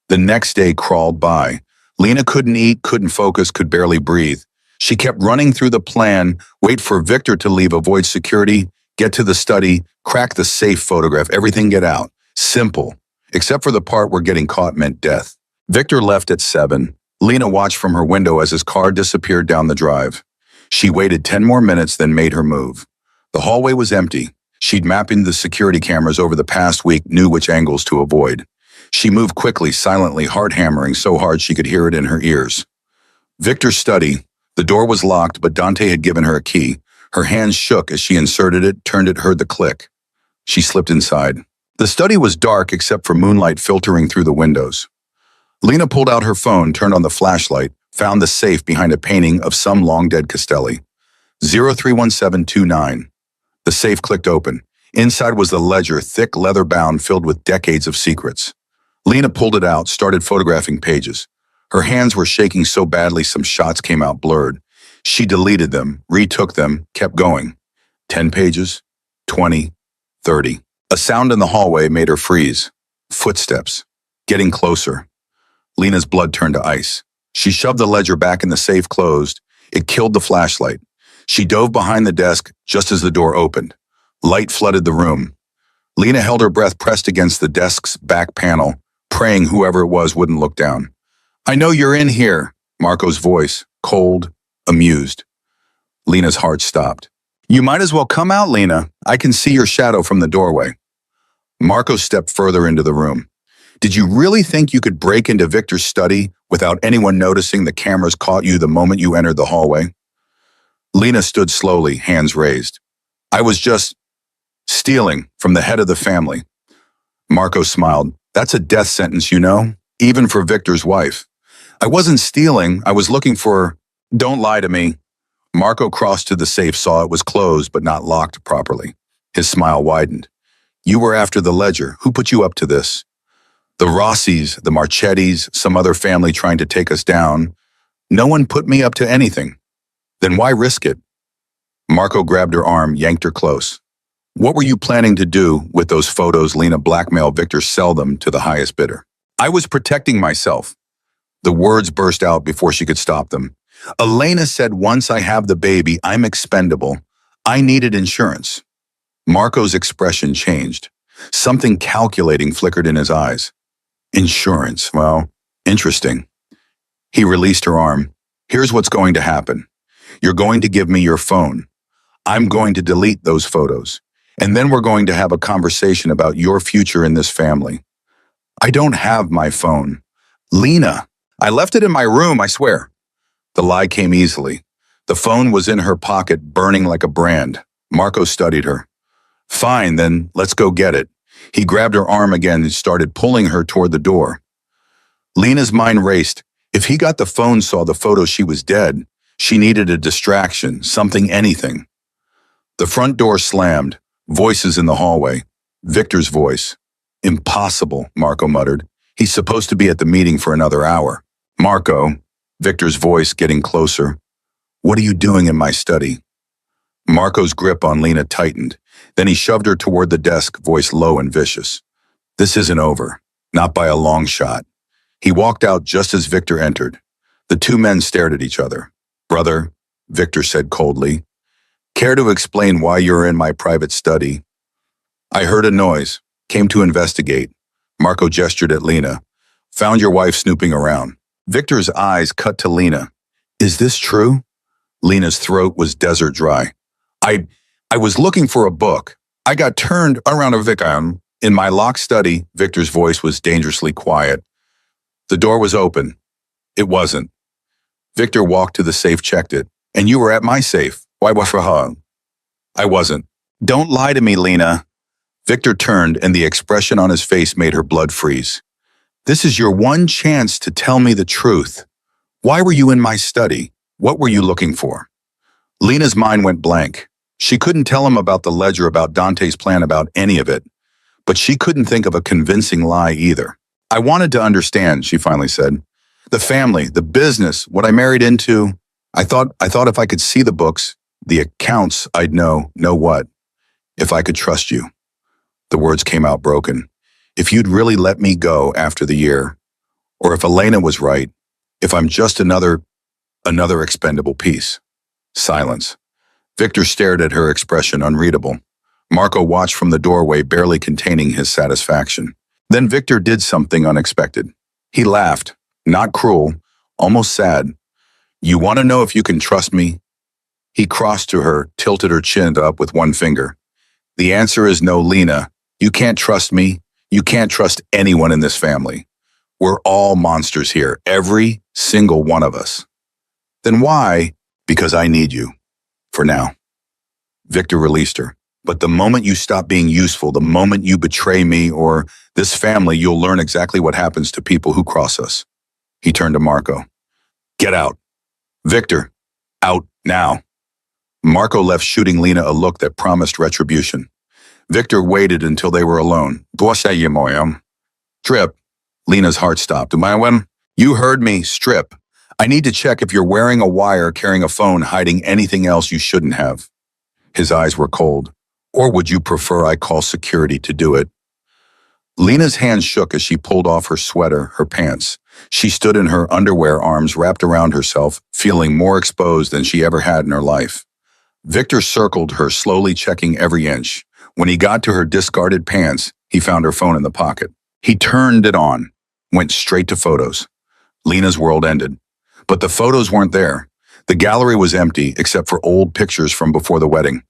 The next day crawled by. Lena couldn't eat, couldn't focus, could barely breathe. She kept running through the plan, wait for Victor to leave, avoid security, get to the study, crack the safe, photograph, everything get out. Simple, except for the part where getting caught meant death. Victor left at 7. Lena watched from her window as his car disappeared down the drive. She waited 10 more minutes, then made her move. The hallway was empty. She'd mapped the security cameras over the past week, knew which angles to avoid. She moved quickly, silently, hard hammering so hard she could hear it in her ears. Victor's study. The door was locked, but Dante had given her a key. Her hands shook as she inserted it, turned it, heard the click. She slipped inside. The study was dark except for moonlight filtering through the windows. Lena pulled out her phone, turned on the flashlight, found the safe behind a painting of some long-dead Castelli. 031729. The safe clicked open. Inside was the ledger, thick, leather-bound, filled with decades of secrets. Lena pulled it out, started photographing pages. Her hands were shaking so badly some shots came out blurred. She deleted them, retook them, kept going. 10 pages, 20, 30. A sound in the hallway made her freeze. Footsteps. Getting closer. Lena's blood turned to ice. She shoved the ledger back in the safe, closed. It killed the flashlight. She dove behind the desk just as the door opened. Light flooded the room. Lena held her breath, pressed against the desk's back panel, praying whoever it was wouldn't look down. I know you're in here, Marco's voice, cold, amused. Lena's heart stopped. You might as well come out, Lena. I can see your shadow from the doorway. Marco stepped further into the room. Did you really think you could break into Victor's study without anyone noticing the cameras caught you the moment you entered the hallway? Lena stood slowly, hands raised. I was just stealing from the head of the family. Marco smiled. That's a death sentence, you know, even for Victor's wife. I wasn't stealing, I was looking for... Don't lie to me. Marco crossed to the safe, saw it was closed but not locked properly. His smile widened. You were after the ledger. Who put you up to this? The Rossis, the Marchettis, some other family trying to take us down. No one put me up to anything. Then why risk it? Marco grabbed her arm, yanked her close. What were you planning to do with those photos? Lena blackmailed Victor, sell them to the highest bidder. I was protecting myself. The words burst out before she could stop them. Elena said once I have the baby, I'm expendable. I needed insurance. Marco's expression changed. Something calculating flickered in his eyes. Insurance, well, interesting. He released her arm. Here's what's going to happen. You're going to give me your phone. I'm going to delete those photos. And then we're going to have a conversation about your future in this family. I don't have my phone. Lena, I left it in my room, I swear. The lie came easily. The phone was in her pocket, burning like a brand. Marco studied her. Fine, then let's go get it. He grabbed her arm again and started pulling her toward the door. Lena's mind raced. If he got the phone, saw the photo, she was dead. She needed a distraction, something, anything. The front door slammed, voices in the hallway. Victor's voice. Impossible, Marco muttered. He's supposed to be at the meeting for another hour. Marco, Victor's voice getting closer. What are you doing in my study? Marco's grip on Lena tightened. Then he shoved her toward the desk, voice low and vicious. This isn't over. Not by a long shot. He walked out just as Victor entered. The two men stared at each other. Brother, Victor said coldly, care to explain why you're in my private study? I heard a noise. Came to investigate. Marco gestured at Lena. Found your wife snooping around. Victor's eyes cut to Lena. Is this true? Lena's throat was desert dry. I was looking for a book. I got turned around a victim. In my locked study, Victor's voice was dangerously quiet. The door was open. It wasn't. Victor walked to the safe, checked it. And you were at my safe. Why was for her? I wasn't. Don't lie to me, Lena. Victor turned, and the expression on his face made her blood freeze. This is your one chance to tell me the truth. Why were you in my study? What were you looking for? Lena's mind went blank. She couldn't tell him about the ledger, about Dante's plan, about any of it. But she couldn't think of a convincing lie either. I wanted to understand, she finally said. The family, the business, what I married into. I thought if I could see the books, the accounts, I'd know what. If I could trust you. The words came out broken. If you'd really let me go after the year. Or if Elena was right. If I'm just another expendable piece. Silence. Victor stared at her, expression unreadable. Marco watched from the doorway, barely containing his satisfaction. Then Victor did something unexpected. He laughed, not cruel, almost sad. You want to know if you can trust me? He crossed to her, tilted her chin up with one finger. The answer is no, Lena. You can't trust me. You can't trust anyone in this family. We're all monsters here, every single one of us. Then why? Because I need you. For now. Victor released her. But the moment you stop being useful, the moment you betray me or this family, you'll learn exactly what happens to people who cross us. He turned to Marco. Get out. Victor, out now. Marco left, shooting Lena a look that promised retribution. Victor waited until they were alone. Strip. Lena's heart stopped. You heard me, strip. I need to check if you're wearing a wire, carrying a phone, hiding anything else you shouldn't have. His eyes were cold. Or would you prefer I call security to do it? Lena's hands shook as she pulled off her sweater, her pants. She stood in her underwear, arms wrapped around herself, feeling more exposed than she ever had in her life. Victor circled her, slowly checking every inch. When he got to her discarded pants, he found her phone in the pocket. He turned it on, went straight to photos. Lena's world ended. But the photos weren't there. The gallery was empty, except for old pictures from before the wedding.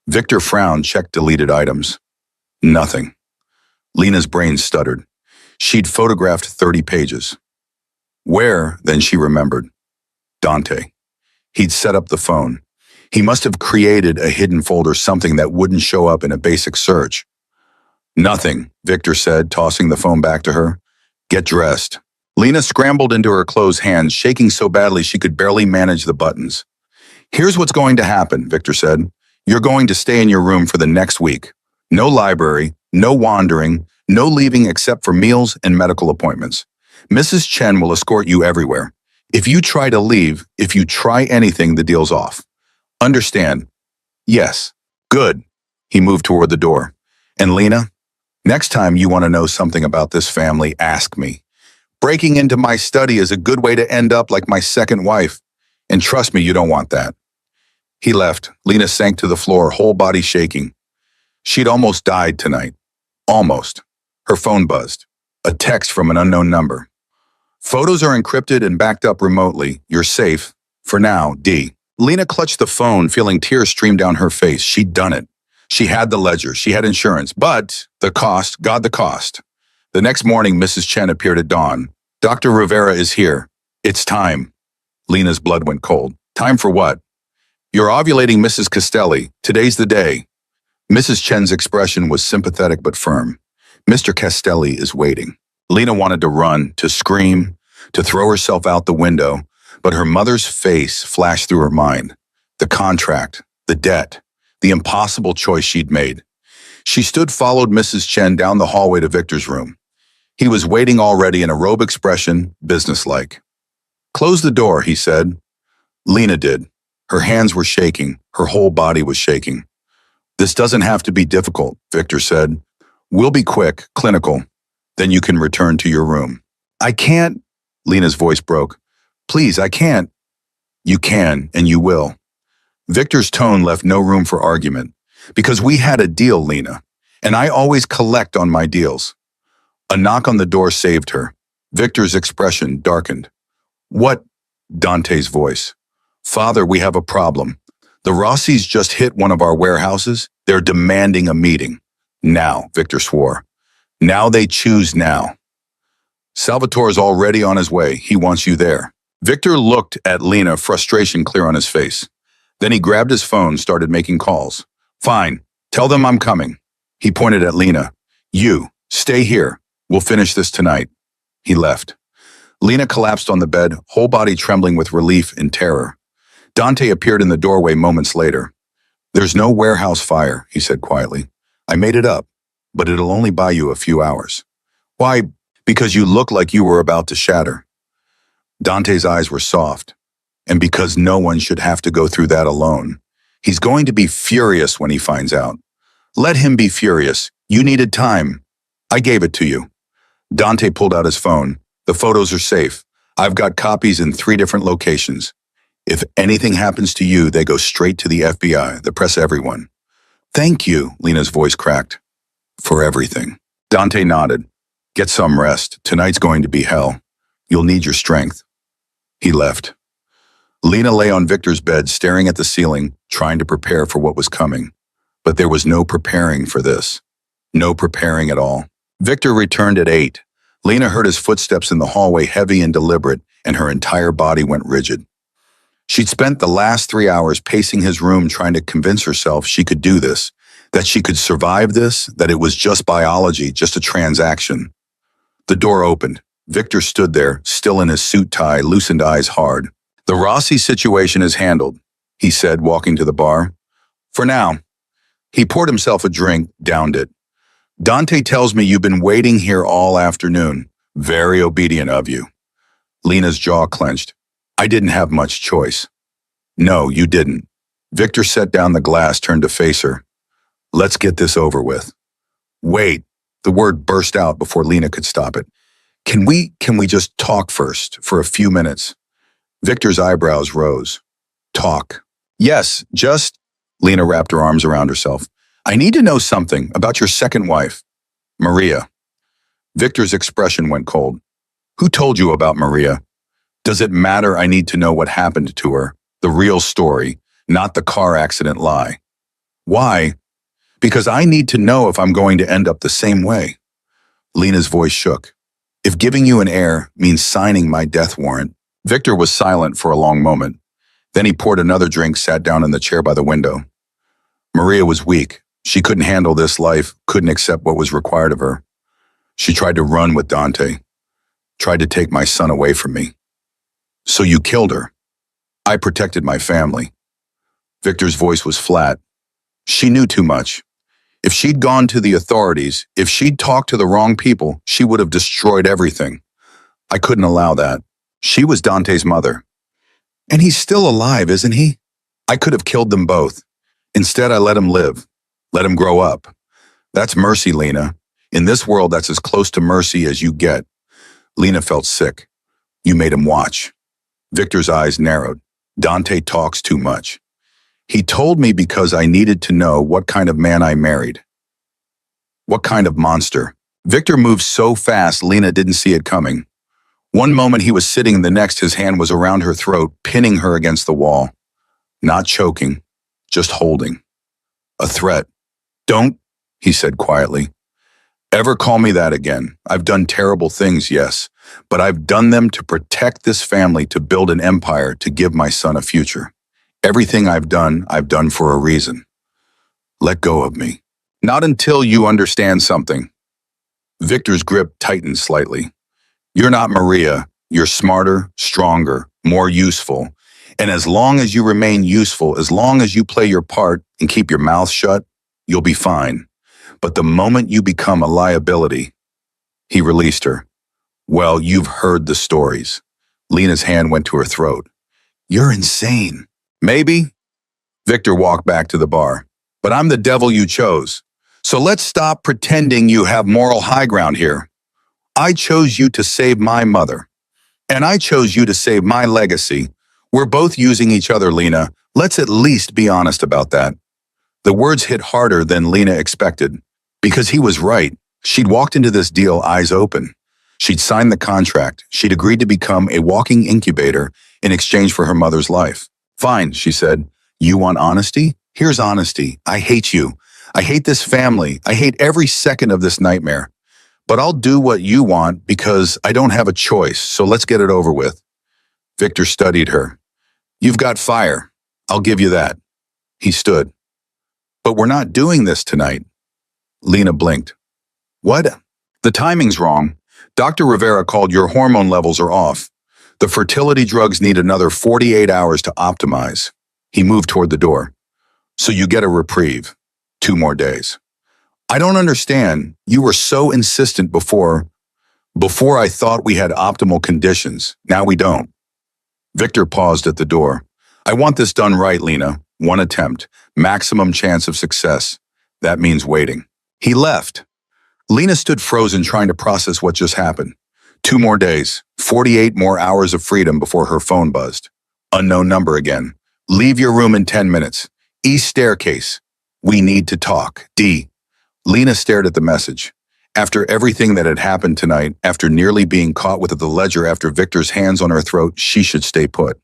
Victor frowned, checked deleted items. Nothing. Lena's brain stuttered. She'd photographed 30 pages. Where, then she remembered? Dante. He'd set up the phone. He must have created a hidden folder, something that wouldn't show up in a basic search. Nothing, Victor said, tossing the phone back to her. Get dressed. Lena scrambled into her clothes, hands shaking so badly she could barely manage the buttons. Here's what's going to happen, Victor said. You're going to stay in your room for the next week. No library, no wandering, no leaving except for meals and medical appointments. Mrs. Chen will escort you everywhere. If you try to leave, if you try anything, the deal's off. Understand? Yes. Good. He moved toward the door. And Lena, next time you want to know something about this family, ask me. Breaking into my study is a good way to end up like my second wife. And trust me, you don't want that. He left. Lena sank to the floor, whole body shaking. She'd almost died tonight. Almost. Her phone buzzed. A text from an unknown number. Photos are encrypted and backed up remotely. You're safe. For now, D. Lena clutched the phone, feeling tears stream down her face. She'd done it. She had the ledger. She had insurance. But the cost, God, the cost. The next morning, Mrs. Chen appeared at dawn. Dr. Rivera is here. It's time. Lena's blood went cold. Time for what? You're ovulating, Mrs. Castelli. Today's the day. Mrs. Chen's expression was sympathetic but firm. Mr. Castelli is waiting. Lena wanted to run, to scream, to throw herself out the window, But her mother's face flashed through her mind. The contract, the debt, the impossible choice she'd made. She followed Mrs. Chen down the hallway to Victor's room. He was waiting already in a robe expression, businesslike. "Close the door," he said. Lena did. Her hands were shaking. Her whole body was shaking. "This doesn't have to be difficult," Victor said. "We'll be quick, clinical. Then you can return to your room." "I can't," Lena's voice broke. "Please, I can't." "You can, and you will." Victor's tone left no room for argument. "Because we had a deal, Lena, and I always collect on my deals." A knock on the door saved her. Victor's expression darkened. "What?" Dante's voice. "Father, we have a problem. The Rossis just hit one of our warehouses. They're demanding a meeting. Now," Victor swore. "Now they choose now. Salvatore's already on his way. He wants you there." Victor looked at Lena, frustration clear on his face. Then he grabbed his phone, started making calls. "Fine. Tell them I'm coming." He pointed at Lena. "You, stay here. We'll finish this tonight." He left. Lena collapsed on the bed, whole body trembling with relief and terror. Dante appeared in the doorway moments later. "There's no warehouse fire," he said quietly. "I made it up, but it'll only buy you a few hours." "Why?" "Because you look like you were about to shatter." Dante's eyes were soft. "And because no one should have to go through that alone. He's going to be furious when he finds out." "Let him be furious. You needed time. I gave it to you." Dante pulled out his phone. "The photos are safe. I've got copies in 3 different locations. If anything happens to you, they go straight to the FBI, the press, everyone." "Thank you," Lena's voice cracked. "For everything." Dante nodded. "Get some rest. Tonight's going to be hell. You'll need your strength." He left. Lena lay on Victor's bed, staring at the ceiling, trying to prepare for what was coming. But there was no preparing for this. No preparing at all. Victor returned at 8. Lena heard his footsteps in the hallway, heavy and deliberate, and her entire body went rigid. She'd spent the last 3 hours pacing his room, trying to convince herself she could do this, that she could survive this, that it was just biology, just a transaction. The door opened. Victor stood there, still in his suit tie, loosened eyes hard. "The Rossi situation is handled," he said, walking to the bar. "For now." He poured himself a drink, downed it. "Dante tells me you've been waiting here all afternoon. Very obedient of you." Lena's jaw clenched. "I didn't have much choice." "No, you didn't." Victor set down the glass, turned to face her. "Let's get this over with." "Wait." The word burst out before Lena could stop it. Can we just talk first, for a few minutes?" Victor's eyebrows rose. "Talk." "Yes, just..." Lena wrapped her arms around herself. "I need to know something about your second wife, Maria." Victor's expression went cold. "Who told you about Maria?" "Does it matter? I need to know what happened to her. The real story, not the car accident lie." "Why?" "Because I need to know if I'm going to end up the same way." Lena's voice shook. "If giving you an heir means signing my death warrant." Victor was silent for a long moment. Then he poured another drink, sat down in the chair by the window. "Maria was weak. She couldn't handle this life, couldn't accept what was required of her. She tried to run with Dante, tried to take my son away from me." "So you killed her?" "I protected my family." Victor's voice was flat. "She knew too much. If she'd gone to the authorities, if she'd talked to the wrong people, she would have destroyed everything. I couldn't allow that. She was Dante's mother. And he's still alive, isn't he? I could have killed them both. Instead, I let him live. Let him grow up. That's mercy, Lena. In this world, that's as close to mercy as you get." Lena felt sick. "You made him watch." Victor's eyes narrowed. "Dante talks too much. He told me because I needed to know what kind of man I married. What kind of monster." Victor moved so fast, Lena didn't see it coming. One moment he was sitting, the next his hand was around her throat, pinning her against the wall. Not choking, just holding. A threat. "Don't," he said quietly, "ever call me that again. I've done terrible things, yes, but I've done them to protect this family, to build an empire, to give my son a future. Everything I've done for a reason. Let go of me. Not until you understand something." Victor's grip tightened slightly. "You're not Maria. You're smarter, stronger, more useful. And as long as you remain useful, as long as you play your part and keep your mouth shut, you'll be fine. But the moment you become a liability, he released her. Well, you've heard the stories. Lena's hand went to her throat. You're insane. Maybe. Victor walked back to the bar. But I'm the devil you chose. So let's stop pretending you have moral high ground here. I chose you to save my mother. And I chose you to save my legacy. We're both using each other, Lena. Let's at least be honest about that. The words hit harder than Lena expected. Because he was right. She'd walked into this deal eyes open. She'd signed the contract. She'd agreed to become a walking incubator in exchange for her mother's life. Fine, she said. You want honesty? Here's honesty. I hate you. I hate this family. I hate every second of this nightmare. But I'll do what you want because I don't have a choice, so let's get it over with. Victor studied her. You've got fire. I'll give you that. He stood. But we're not doing this tonight. Lena blinked. What? The timing's wrong. Dr. Rivera called your hormone levels are off. The fertility drugs need another 48 hours to optimize. He moved toward the door. So you get a reprieve. 2 more days. I don't understand. You were so insistent before I thought we had optimal conditions. Now we don't. Victor paused at the door. I want this done right, Lena. 1 attempt. Maximum chance of success. That means waiting. He left. Lena stood frozen trying to process what just happened. 2 more days. 48 more hours of freedom before her phone buzzed. Unknown number again. Leave your room in 10 minutes. East staircase. We need to talk. D. Lena stared at the message. After everything that had happened tonight, after nearly being caught with the ledger after Victor's hands on her throat, she should stay put.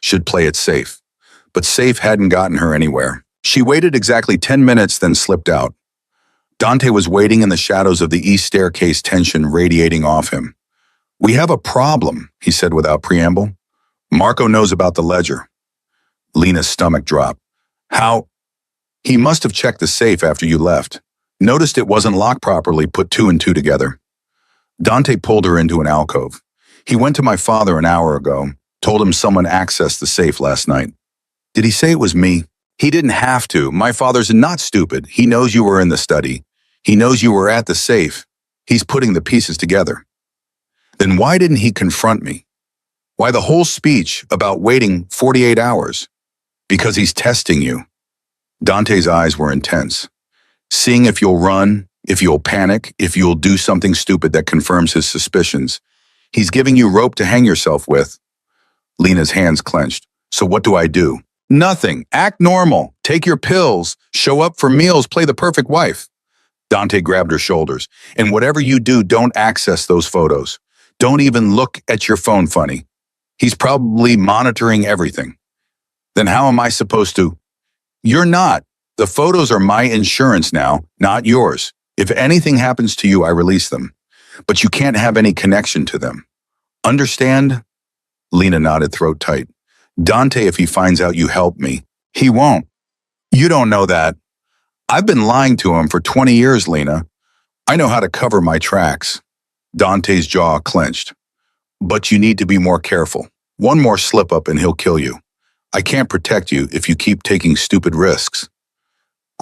Should play it safe. But safe hadn't gotten her anywhere. She waited exactly 10 minutes, then slipped out. Dante was waiting in the shadows of the east staircase, tension radiating off him. We have a problem, he said without preamble. Marco knows about the ledger. Lena's stomach dropped. How? He must have checked the safe after you left. Noticed it wasn't locked properly, put 2 and 2 together. Dante pulled her into an alcove. He went to my father an hour ago, told him someone accessed the safe last night. Did he say it was me? He didn't have to. My father's not stupid. He knows you were in the study. He knows you were at the safe. He's putting the pieces together. Then why didn't he confront me? Why the whole speech about waiting 48 hours? Because he's testing you. Dante's eyes were intense. Seeing if you'll run, if you'll panic, if you'll do something stupid that confirms his suspicions. He's giving you rope to hang yourself with. Lena's hands clenched. So what do I do? Nothing. Act normal. Take your pills. Show up for meals. Play the perfect wife. Dante grabbed her shoulders. And whatever you do, don't access those photos. Don't even look at your phone funny. He's probably monitoring everything. Then how am I supposed to? You're not. The photos are my insurance now, not yours. If anything happens to you, I release them. But you can't have any connection to them. Understand? Lena nodded, throat tight. Dante, if he finds out you helped me, he won't. You don't know that. I've been lying to him for 20 years, Lena. I know how to cover my tracks. Dante's jaw clenched. But you need to be more careful. One more slip up and he'll kill you. I can't protect you if you keep taking stupid risks.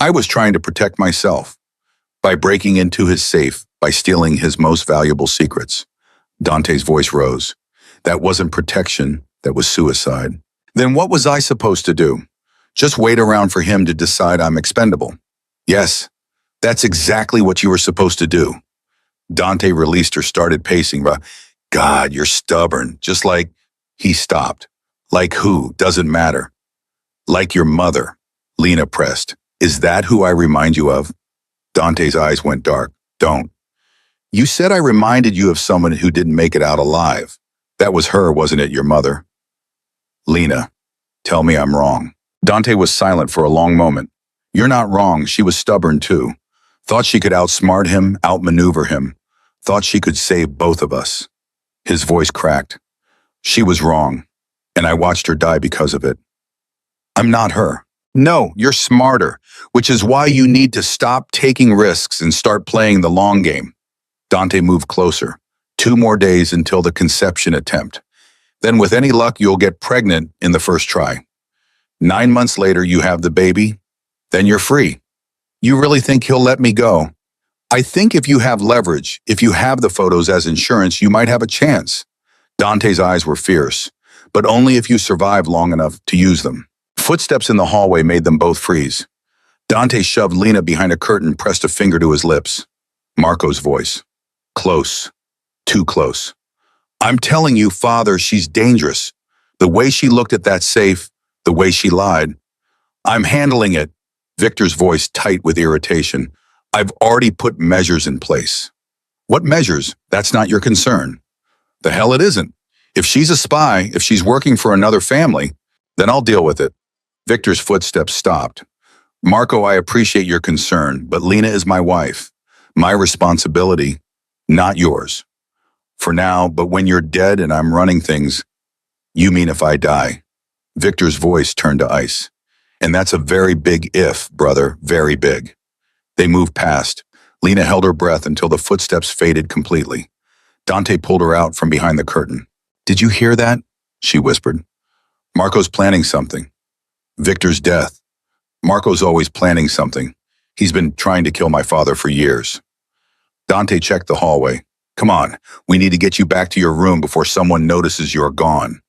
I was trying to protect myself by breaking into his safe, by stealing his most valuable secrets. Dante's voice rose. That wasn't protection, that was suicide. Then what was I supposed to do? Just wait around for him to decide I'm expendable. Yes, that's exactly what you were supposed to do. Dante released her, started pacing. God, you're stubborn. Just like he stopped. Like who? Doesn't matter. Like your mother. Lena pressed. Is that who I remind you of? Dante's eyes went dark. Don't. You said I reminded you of someone who didn't make it out alive. That was her, wasn't it, your mother? Lena, tell me I'm wrong. Dante was silent for a long moment. You're not wrong. She was stubborn too. Thought she could outsmart him, outmaneuver him. Thought she could save both of us. His voice cracked. She was wrong, and I watched her die because of it. I'm not her. No, you're smarter, which is why you need to stop taking risks and start playing the long game. Dante moved closer. 2 more days until the conception attempt. Then with any luck, you'll get pregnant in the first try. 9 months later, you have the baby. Then you're free. You really think he'll let me go? I think if you have leverage, if you have the photos as insurance, you might have a chance. Dante's eyes were fierce, but only if you survive long enough to use them. Footsteps in the hallway made them both freeze. Dante shoved Lena behind a curtain, pressed a finger to his lips. Marco's voice. Close. Too close. I'm telling you, Father, she's dangerous. The way she looked at that safe, the way she lied. I'm handling it. Victor's voice tight with irritation. I've already put measures in place. What measures? That's not your concern. The hell it isn't. If she's a spy, if she's working for another family, then I'll deal with it. Victor's footsteps stopped. Marco, I appreciate your concern, but Lena is my wife. My responsibility, not yours. For now, but when you're dead and I'm running things, you mean if I die? Victor's voice turned to ice. And that's a very big if, brother, very big. They moved past. Lena held her breath until the footsteps faded completely. Dante pulled her out from behind the curtain. Did you hear that? She whispered. Marco's planning something. Victor's death. Marco's always planning something. He's been trying to kill my father for years. Dante checked the hallway. Come on, we need to get you back to your room before someone notices you're gone.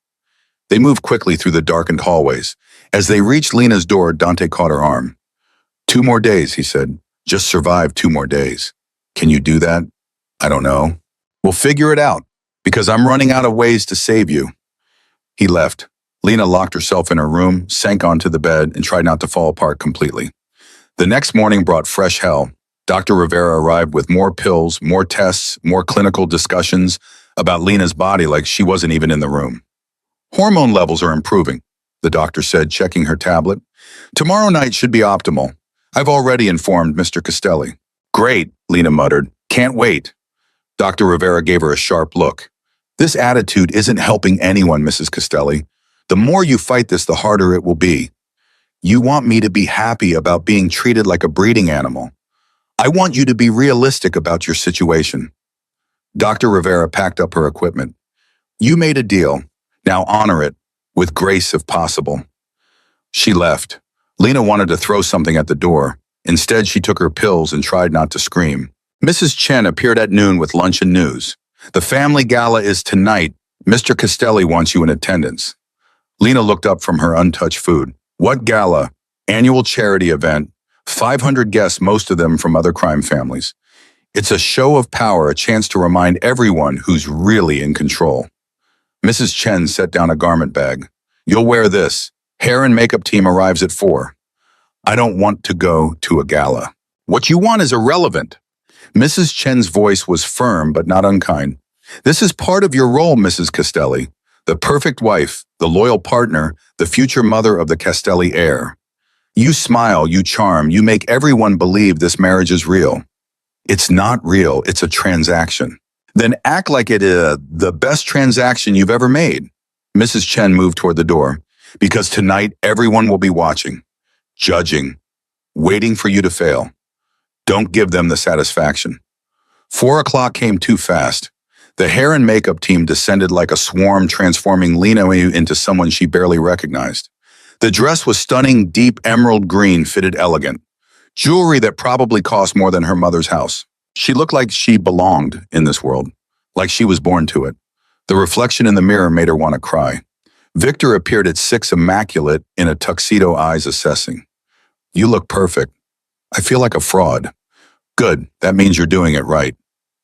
They moved quickly through the darkened hallways. As they reached Lena's door, Dante caught her arm. 2 more days, he said. Just survive 2 more days. Can you do that? I don't know. We'll figure it out, because I'm running out of ways to save you. He left. Lena locked herself in her room, sank onto the bed, and tried not to fall apart completely. The next morning brought fresh hell. Dr. Rivera arrived with more pills, more tests, more clinical discussions about Lena's body like she wasn't even in the room. Hormone levels are improving, the doctor said, checking her tablet. Tomorrow night should be optimal. I've already informed Mr. Castelli. Great, Lena muttered. Can't wait. Dr. Rivera gave her a sharp look. This attitude isn't helping anyone, Mrs. Castelli. The more you fight this, the harder it will be. You want me to be happy about being treated like a breeding animal. I want you to be realistic about your situation. Dr. Rivera packed up her equipment. You made a deal. Now honor it, with grace if possible. She left. Lena wanted to throw something at the door. Instead, she took her pills and tried not to scream. Mrs. Chen appeared at noon with lunch and news. The family gala is tonight. Mr. Castelli wants you in attendance. Lena looked up from her untouched food. What gala? Annual charity event. 500 guests, most of them from other crime families. It's a show of power, a chance to remind everyone who's really in control. Mrs. Chen set down a garment bag. You'll wear this. Hair and makeup team arrives at 4. I don't want to go to a gala. What you want is irrelevant. Mrs. Chen's voice was firm but not unkind. This is part of your role, Mrs. Castelli. The perfect wife, the loyal partner, the future mother of the Castelli heir. You smile, you charm, you make everyone believe this marriage is real. It's not real, it's a transaction. Then act like it is the best transaction you've ever made. Mrs. Chen moved toward the door. Because tonight everyone will be watching, judging, waiting for you to fail. Don't give them the satisfaction. 4 o'clock came too fast. The hair and makeup team descended like a swarm, transforming Lena into someone she barely recognized. The dress was stunning, deep emerald green, fitted elegant. Jewelry that probably cost more than her mother's house. She looked like she belonged in this world, like she was born to it. The reflection in the mirror made her want to cry. Victor appeared at 6, immaculate, in a tuxedo, eyes assessing. You look perfect. I feel like a fraud. Good, that means you're doing it right.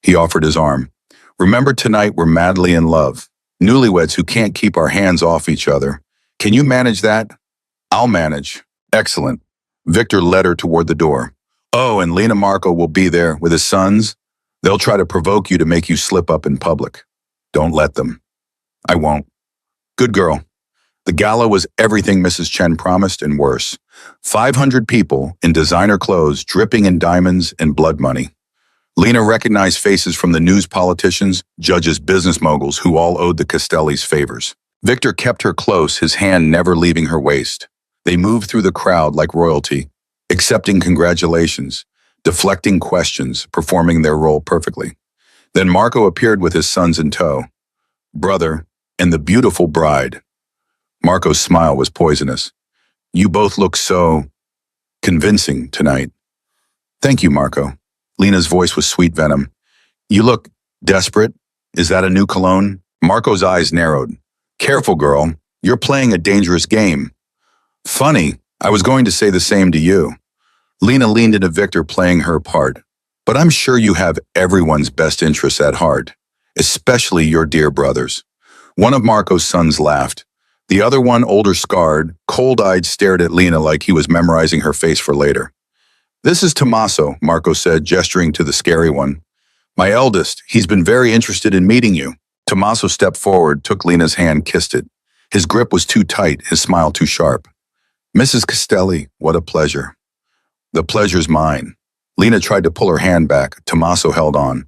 He offered his arm. Remember, tonight we're madly in love. Newlyweds who can't keep our hands off each other. Can you manage that? I'll manage. Excellent. Victor led her toward the door. Oh, and Lena Marco will be there with his sons. They'll try to provoke you to make you slip up in public. Don't let them. I won't. Good girl. The gala was everything Mrs. Chen promised and worse. 500 people in designer clothes, dripping in diamonds and blood money. Lena recognized faces from the news, politicians, judges, business moguls who all owed the Castellis favors. Victor kept her close, his hand never leaving her waist. They moved through the crowd like royalty, accepting congratulations, deflecting questions, performing their role perfectly. Then Marco appeared with his sons in tow. Brother, and the beautiful bride. Marco's smile was poisonous. You both look so convincing tonight. Thank you, Marco. Lena's voice was sweet venom. You look desperate. Is that a new cologne? Marco's eyes narrowed. Careful, girl. You're playing a dangerous game. Funny, I was going to say the same to you. Lena leaned into Victor, playing her part. But I'm sure you have everyone's best interests at heart, especially your dear brother's. One of Marco's sons laughed. The other one, older, scarred, cold-eyed, stared at Lena like he was memorizing her face for later. This is Tommaso, Marco said, gesturing to the scary one. My eldest, he's been very interested in meeting you. Tommaso stepped forward, took Lena's hand, kissed it. His grip was too tight, his smile too sharp. Mrs. Castelli, what a pleasure. The pleasure's mine. Lena tried to pull her hand back. Tommaso held on.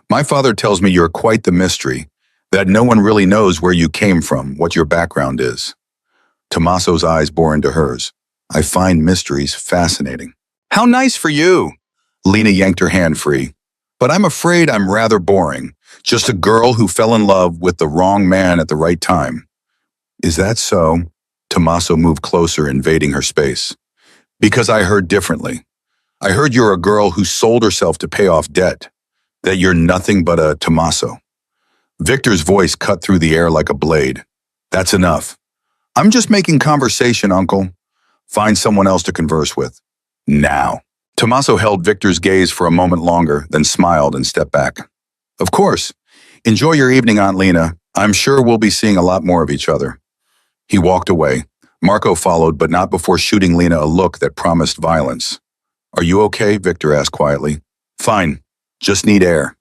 My father tells me you're quite the mystery, that no one really knows where you came from, what your background is. Tommaso's eyes bore into hers. I find mysteries fascinating. How nice for you! Lena yanked her hand free. But I'm afraid I'm rather boring. Just a girl who fell in love with the wrong man at the right time. Is that so? Tommaso moved closer, invading her space. Because I heard differently. I heard you're a girl who sold herself to pay off debt. That you're nothing but a Tommaso. Victor's voice cut through the air like a blade. That's enough. I'm just making conversation, Uncle. Find someone else to converse with. Now. Tommaso held Victor's gaze for a moment longer, then smiled and stepped back. Of course. Enjoy your evening, Aunt Lena. I'm sure we'll be seeing a lot more of each other. He walked away. Marco followed, but not before shooting Lena a look that promised violence. Are you okay? Victor asked quietly. Fine. Just need air.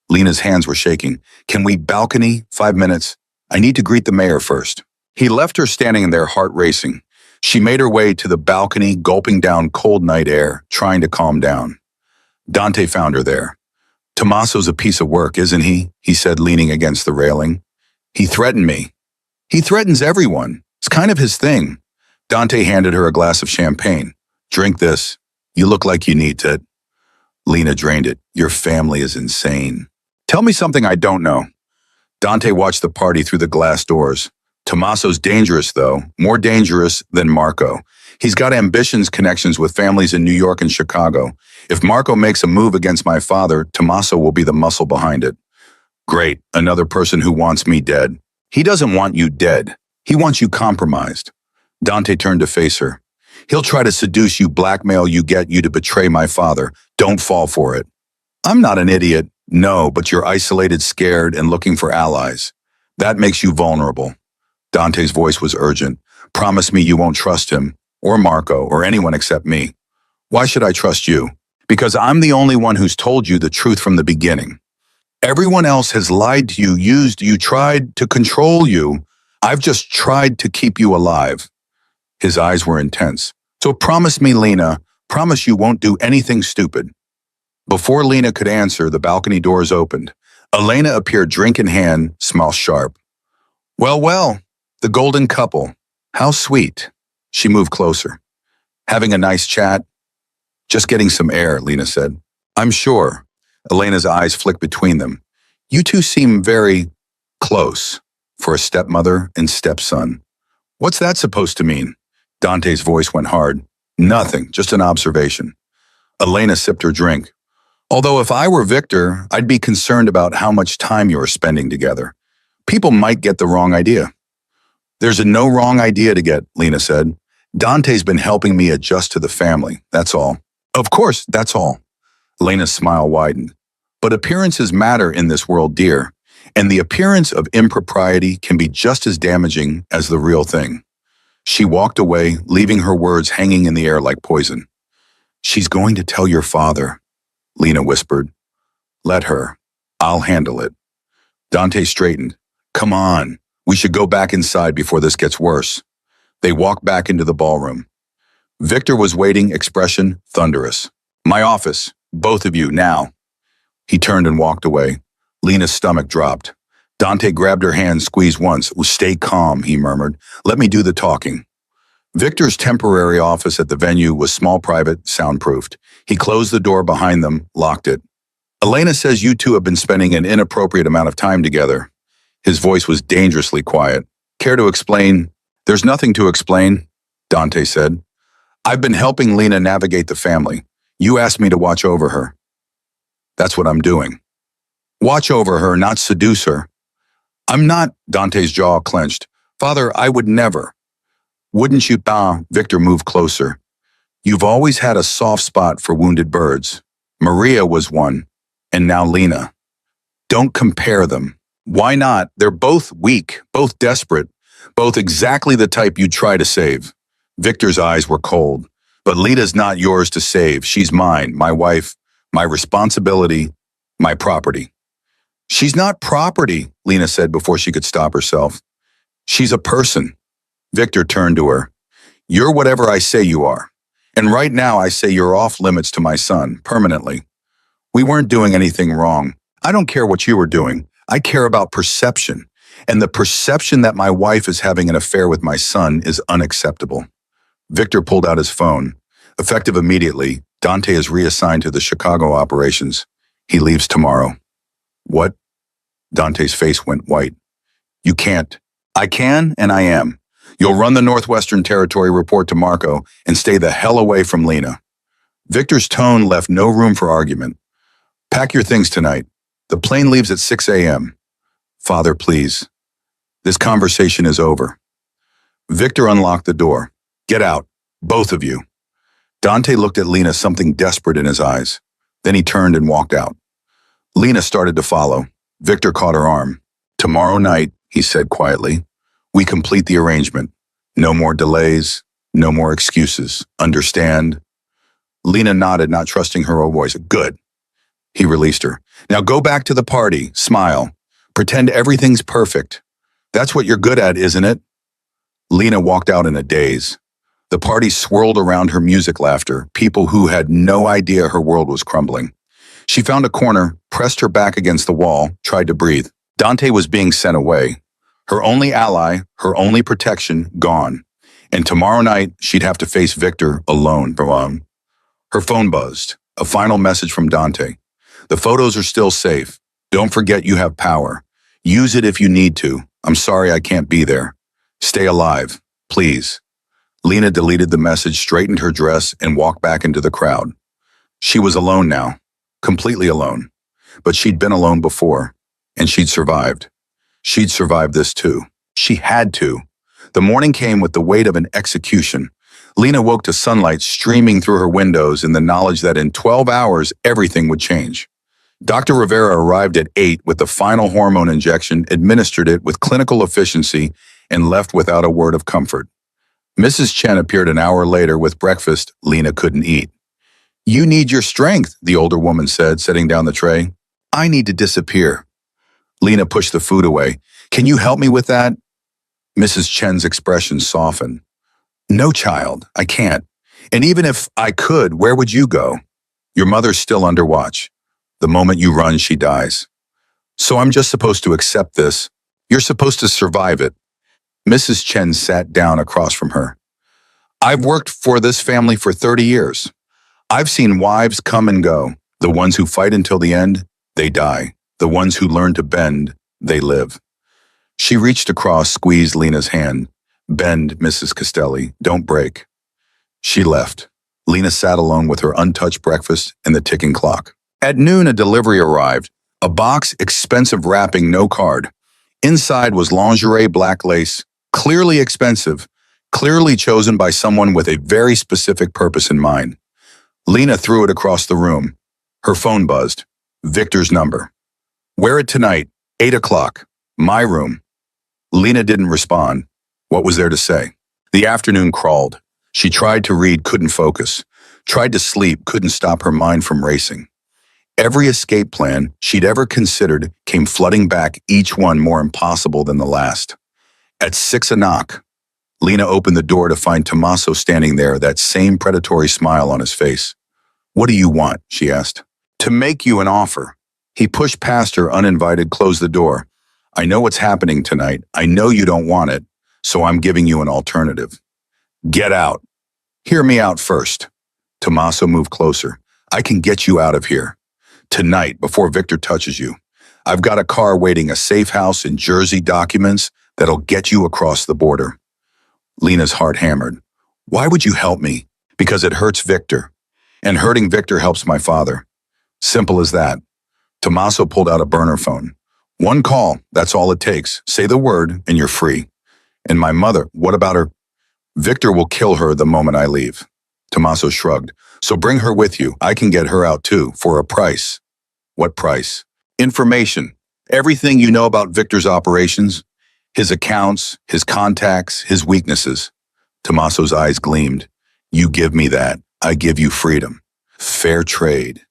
Lena's hands were shaking. Can we balcony? 5 minutes. I need to greet the mayor first. He left her standing there, heart racing. She made her way to the balcony, gulping down cold night air, trying to calm down. Dante found her there. Tommaso's a piece of work, isn't he? He said, leaning against the railing. He threatened me. He threatens everyone. It's kind of his thing. Dante handed her a glass of champagne. Drink this. You look like you need it. Lena drained it. Your family is insane. Tell me something I don't know. Dante watched the party through the glass doors. Tommaso's dangerous, though. More dangerous than Marco. He's got ambitions, connections with families in New York and Chicago. If Marco makes a move against my father, Tommaso will be the muscle behind it. Great, another person who wants me dead. He doesn't want you dead. He wants you compromised. Dante turned to face her. He'll try to seduce you, blackmail you, get you to betray my father. Don't fall for it. I'm not an idiot. No, but you're isolated, scared, and looking for allies. That makes you vulnerable. Dante's voice was urgent. Promise me you won't trust him, or Marco, or anyone except me. Why should I trust you? Because I'm the only one who's told you the truth from the beginning. Everyone else has lied to you, used you, tried to control you. I've just tried to keep you alive. His eyes were intense. So promise me, Lena, promise you won't do anything stupid. Before Lena could answer, the balcony doors opened. Elena appeared, drink in hand, smile sharp. Well, the golden couple. How sweet. She moved closer. Having a nice chat? Just getting some air, Lena said. I'm sure. Elena's eyes flicked between them. You two seem very close for a stepmother and stepson. What's that supposed to mean? Dante's voice went hard. Nothing, just an observation. Elena sipped her drink. Although if I were Victor, I'd be concerned about how much time you are spending together. People might get the wrong idea. There's no wrong idea to get, Lena said. Dante's been helping me adjust to the family, that's all. Of course, that's all. Elena's smile widened. But appearances matter in this world, dear, and the appearance of impropriety can be just as damaging as the real thing. She walked away, leaving her words hanging in the air like poison. She's going to tell your father, Lena whispered. Let her. I'll handle it. Dante straightened. Come on, we should go back inside before this gets worse. They walked back into the ballroom. Victor was waiting, expression thunderous. My office, both of you, now. He turned and walked away. Lena's stomach dropped. Dante grabbed her hand, squeezed once. Stay calm, he murmured. Let me do the talking. Victor's temporary office at the venue was small, private, soundproofed. He closed the door behind them, locked it. Elena says you two have been spending an inappropriate amount of time together. His voice was dangerously quiet. Care to explain? There's nothing to explain, Dante said. I've been helping Lena navigate the family. You asked me to watch over her. That's what I'm doing. Watch over her, not seduce her. I'm not, Dante's jaw clenched. Father, I would never. Wouldn't you? Victor moved closer. You've always had a soft spot for wounded birds. Maria was one, and now Lena. Don't compare them. Why not? They're both weak, both desperate, both exactly the type you'd try to save. Victor's eyes were cold. But Lena's not yours to save. She's mine, my wife, my responsibility, my property. She's not property, Lena said before she could stop herself. She's a person. Victor turned to her. You're whatever I say you are. And right now I say you're off limits to my son, permanently. We weren't doing anything wrong. I don't care what you were doing. I care about perception. And the perception that my wife is having an affair with my son is unacceptable. Victor pulled out his phone. Effective immediately, Dante is reassigned to the Chicago operations. He leaves tomorrow. What? Dante's face went white. You can't. I can, and I am. You'll run the Northwestern Territory report to Marco and stay the hell away from Lena. Victor's tone left no room for argument. Pack your things tonight. The plane leaves at 6 a.m. Father, please. This conversation is over. Victor unlocked the door. Get out, both of you. Dante looked at Lena, something desperate in his eyes. Then he turned and walked out. Lena started to follow. Victor caught her arm. Tomorrow night, he said quietly, we complete the arrangement. No more delays, no more excuses. Understand? Lena nodded, not trusting her own voice. Good. He released her. Now go back to the party, smile. Pretend everything's perfect. That's what you're good at, isn't it? Lena walked out in a daze. The party swirled around her music laughter, people who had no idea her world was crumbling. She found a corner, pressed her back against the wall, tried to breathe. Dante was being sent away. Her only ally, her only protection, gone. And tomorrow night, she'd have to face Victor alone. Her phone buzzed. A final message from Dante. The photos are still safe. Don't forget you have power. Use it if you need to. I'm sorry I can't be there. Stay alive, please. Lena deleted the message, straightened her dress, and walked back into the crowd. She was alone now, completely alone. But she'd been alone before, and she'd survived. She'd survived this too. She had to. The morning came with the weight of an execution. Lena woke to sunlight streaming through her windows in the knowledge that in 12 hours, everything would change. Dr. Rivera arrived at 8 with the final hormone injection, administered it with clinical efficiency, and left without a word of comfort. Mrs. Chen appeared an hour later with breakfast Lena couldn't eat. You need your strength, the older woman said, setting down the tray. I need to disappear. Lena pushed the food away. Can you help me with that? Mrs. Chen's expression softened. No, child, I can't. And even if I could, where would you go? Your mother's still under watch. The moment you run, she dies. So I'm just supposed to accept this. You're supposed to survive it. Mrs. Chen sat down across from her. I've worked for this family for 30 years. I've seen wives come and go. The ones who fight until the end, they die. The ones who learn to bend, they live. She reached across, squeezed Lena's hand. Bend, Mrs. Castelli, don't break. She left. Lena sat alone with her untouched breakfast and the ticking clock. At noon, a delivery arrived. A box, expensive wrapping, no card. Inside was lingerie, black lace, clearly expensive, clearly chosen by someone with a very specific purpose in mind. Lena threw it across the room. Her phone buzzed. Victor's number. Wear it tonight, 8 o'clock. My room. Lena didn't respond. What was there to say? The afternoon crawled. She tried to read, couldn't focus. Tried to sleep, couldn't stop her mind from racing. Every escape plan she'd ever considered came flooding back, each one more impossible than the last. At 6 a knock, Lena opened the door to find Tommaso standing there, that same predatory smile on his face. What do you want? She asked. To make you an offer. He pushed past her, uninvited, closed the door. I know what's happening tonight. I know you don't want it, so I'm giving you an alternative. Get out. Hear me out first. Tommaso moved closer. I can get you out of here. Tonight, before Victor touches you. I've got a car waiting, a safe house in Jersey, documents that'll get you across the border. Lena's heart hammered. Why would you help me? Because it hurts Victor. And hurting Victor helps my father. Simple as that. Tommaso pulled out a burner phone. One call, that's all it takes. Say the word and you're free. And my mother, what about her? Victor will kill her the moment I leave. Tommaso shrugged. So bring her with you. I can get her out too, for a price. What price? Information. Everything you know about Victor's operations. His accounts, his contacts, his weaknesses. Tommaso's eyes gleamed. You give me that. I give you freedom. Fair trade.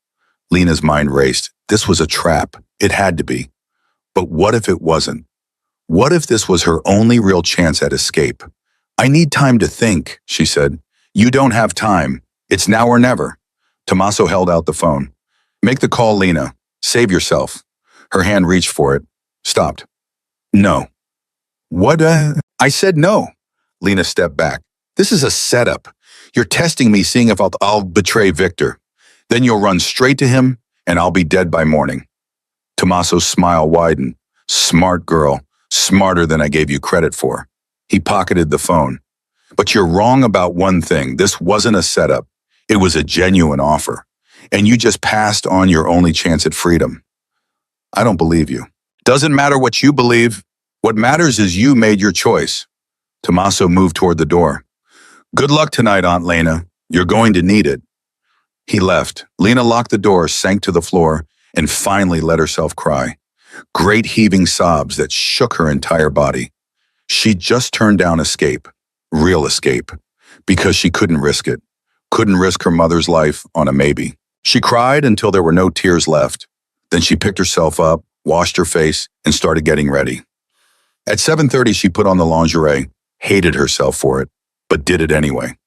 Lena's mind raced. This was a trap. It had to be. But what if it wasn't? What if this was her only real chance at escape? I need time to think, she said. You don't have time. It's now or never. Tommaso held out the phone. Make the call, Lena. Save yourself. Her hand reached for it. Stopped. No. What? I said no. Lena stepped back. This is a setup. You're testing me, seeing if I'll betray Victor. Then you'll run straight to him, and I'll be dead by morning. Tommaso's smile widened. Smart girl. Smarter than I gave you credit for. He pocketed the phone. But you're wrong about one thing. This wasn't a setup. It was a genuine offer. And you just passed on your only chance at freedom. I don't believe you. Doesn't matter what you believe. What matters is you made your choice. Tommaso moved toward the door. Good luck tonight, Aunt Lena. You're going to need it. He left. Lena locked the door, sank to the floor, and finally let herself cry. Great heaving sobs that shook her entire body. She just turned down escape. Real escape. Because she couldn't risk it. Couldn't risk her mother's life on a maybe. She cried until there were no tears left. Then she picked herself up, washed her face, and started getting ready. At 7:30, she put on the lingerie, hated herself for it, but did it anyway.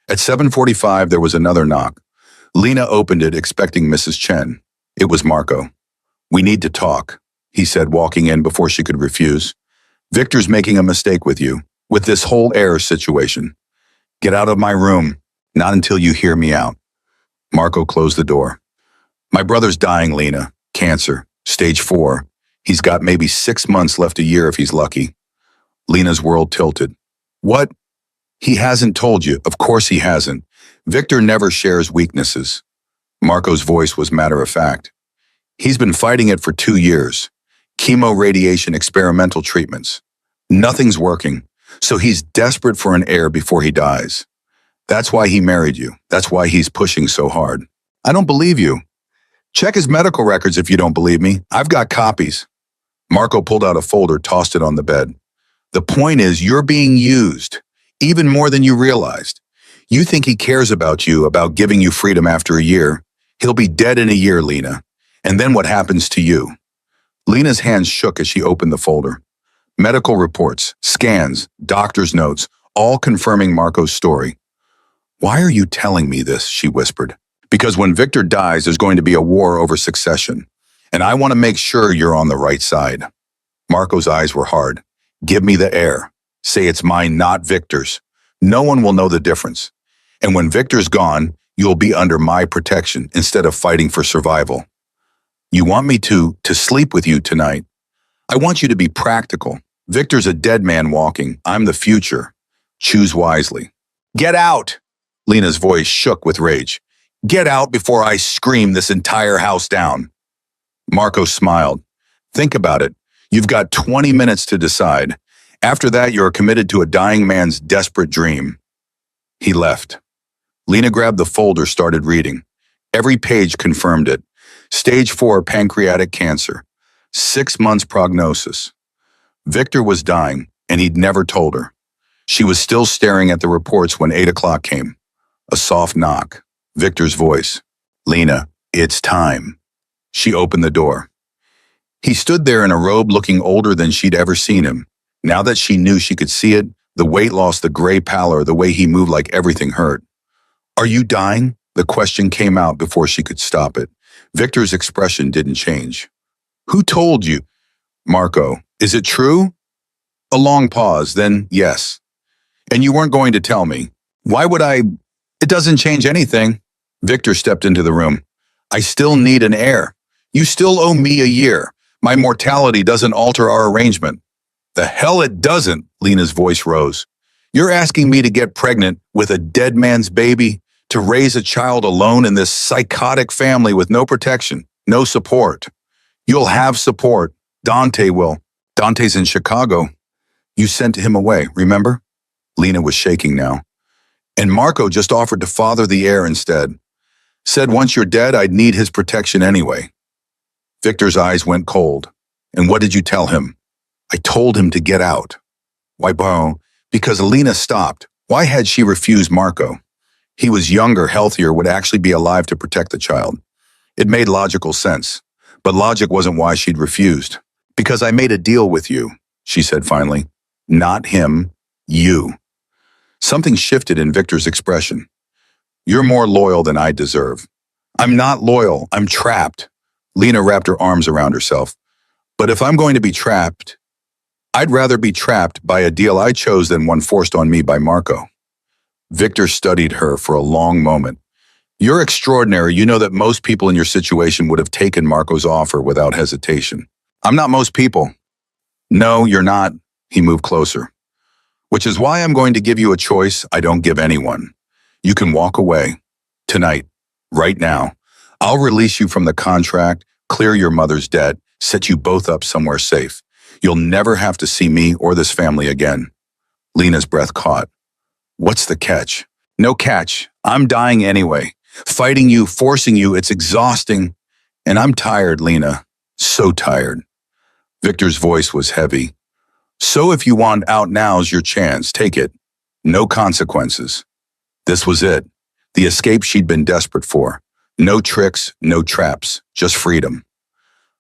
At 7:45, there was another knock. Lena opened it, expecting Mrs. Chen. It was Marco. We need to talk, he said, walking in before she could refuse. Victor's making a mistake with you, with this whole Heir situation. Get out of my room, not until you hear me out. Marco closed the door. My brother's dying, Lena. Cancer, stage 4. He's got maybe 6 months left, a year if he's lucky. Lena's world tilted. What? He hasn't told you. Of course he hasn't. Victor never shares weaknesses. Marco's voice was matter of fact. He's been fighting it for 2 years. Chemo, radiation, experimental treatments. Nothing's working. So he's desperate for an heir before he dies. That's why he married you. That's why he's pushing so hard. I don't believe you. Check his medical records if you don't believe me. I've got copies. Marco pulled out a folder, tossed it on the bed. The point is, you're being used, even more than you realized. You think he cares about you, about giving you freedom after a year. He'll be dead in a year, Lena. And then what happens to you? Lena's hands shook as she opened the folder. Medical reports, scans, doctor's notes, all confirming Marco's story. Why are you telling me this? She whispered. Because when Victor dies, there's going to be a war over succession. And I want to make sure you're on the right side. Marco's eyes were hard. Give me the heir. Say it's mine, not Victor's. No one will know the difference. And when Victor's gone, you'll be under my protection instead of fighting for survival. You want me to sleep with you tonight? I want you to be practical. Victor's a dead man walking. I'm the future. Choose wisely. Get out! Lena's voice shook with rage. Get out before I scream this entire house down. Marco smiled. Think about it. You've got 20 minutes to decide. After that, you're committed to a dying man's desperate dream. He left. Lena grabbed the folder, started reading. Every page confirmed it. Stage 4 pancreatic cancer. 6 months prognosis. Victor was dying, and he'd never told her. She was still staring at the reports when 8 o'clock came. A soft knock. Victor's voice. Lena, it's time. She opened the door. He stood there in a robe, looking older than she'd ever seen him. Now that she knew she could see it, the weight loss, the gray pallor, the way he moved like everything hurt. Are you dying? The question came out before she could stop it. Victor's expression didn't change. Who told you? Marco, is it true? A long pause, then yes. And you weren't going to tell me. Why would I? It doesn't change anything. Victor stepped into the room. I still need an heir. You still owe me a year. My mortality doesn't alter our arrangement. The hell it doesn't, Lena's voice rose. You're asking me to get pregnant with a dead man's baby, to raise a child alone in this psychotic family with no protection, no support. You'll have support. Dante will. Dante's in Chicago. You sent him away, remember? Lena was shaking now. And Marco just offered to father the heir instead. Said once you're dead, I'd need his protection anyway. Victor's eyes went cold. And what did you tell him? I told him to get out. Why, Bo? Because Lena stopped. Why had she refused Marco? He was younger, healthier, would actually be alive to protect the child. It made logical sense. But logic wasn't why she'd refused. Because I made a deal with you, she said finally. Not him, you. Something shifted in Victor's expression. You're more loyal than I deserve. I'm not loyal, I'm trapped. Lena wrapped her arms around herself. But if I'm going to be trapped, I'd rather be trapped by a deal I chose than one forced on me by Marco. Victor studied her for a long moment. You're extraordinary. You know that most people in your situation would have taken Marco's offer without hesitation. I'm not most people. No, you're not. He moved closer. Which is why I'm going to give you a choice I don't give anyone. You can walk away. Tonight. Right now. I'll release you from the contract, clear your mother's debt, set you both up somewhere safe. You'll never have to see me or this family again. Lena's breath caught. What's the catch? No catch. I'm dying anyway. Fighting you, forcing you, it's exhausting. And I'm tired, Lena. So tired. Victor's voice was heavy. So if you want out, now's your chance. Take it. No consequences. This was it. The escape she'd been desperate for. No tricks, no traps, just freedom.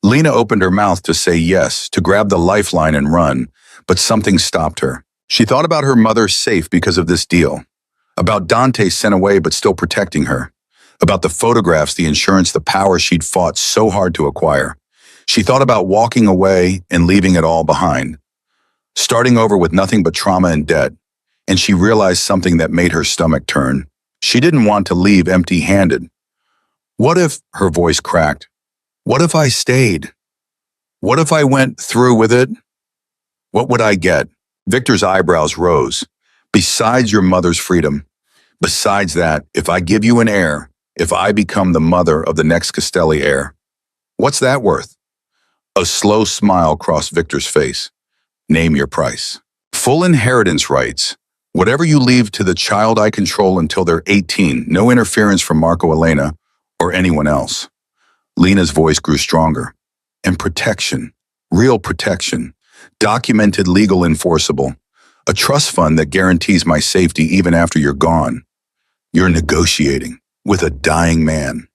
Lena opened her mouth to say yes, to grab the lifeline and run, but something stopped her. She thought about her mother safe because of this deal, about Dante sent away but still protecting her, about the photographs, the insurance, the power she'd fought so hard to acquire. She thought about walking away and leaving it all behind, starting over with nothing but trauma and debt, and she realized something that made her stomach turn. She didn't want to leave empty-handed. What if, her voice cracked, what if I stayed? What if I went through with it? What would I get? Victor's eyebrows rose. Besides your mother's freedom, besides that, if I give you an heir, if I become the mother of the next Castelli heir, what's that worth? A slow smile crossed Victor's face. Name your price. Full inheritance rights. Whatever you leave to the child I control until they're 18, no interference from Marco Elena or anyone else. Lena's voice grew stronger. And protection. Real protection. Documented, legal, enforceable. A trust fund that guarantees my safety even after you're gone. You're negotiating with a dying man.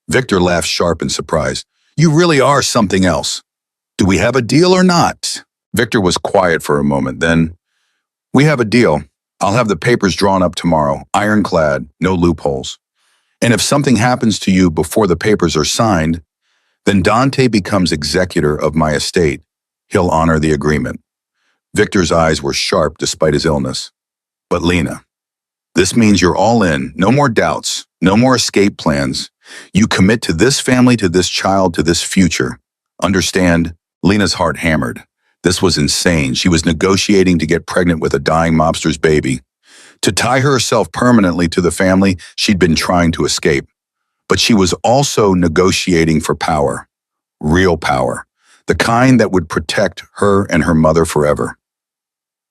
Victor laughed sharp in surprise. You really are something else. Do we have a deal or not? Victor was quiet for a moment, then, we have a deal. I'll have the papers drawn up tomorrow, ironclad, no loopholes. And if something happens to you before the papers are signed, then Dante becomes executor of my estate. He'll honor the agreement. Victor's eyes were sharp despite his illness. But Lena, this means you're all in, no more doubts, no more escape plans. You commit to this family, to this child, to this future. Understand? Lena's heart hammered. This was insane. She was negotiating to get pregnant with a dying mobster's baby. To tie herself permanently to the family she'd been trying to escape. But she was also negotiating for power. Real power. The kind that would protect her and her mother forever.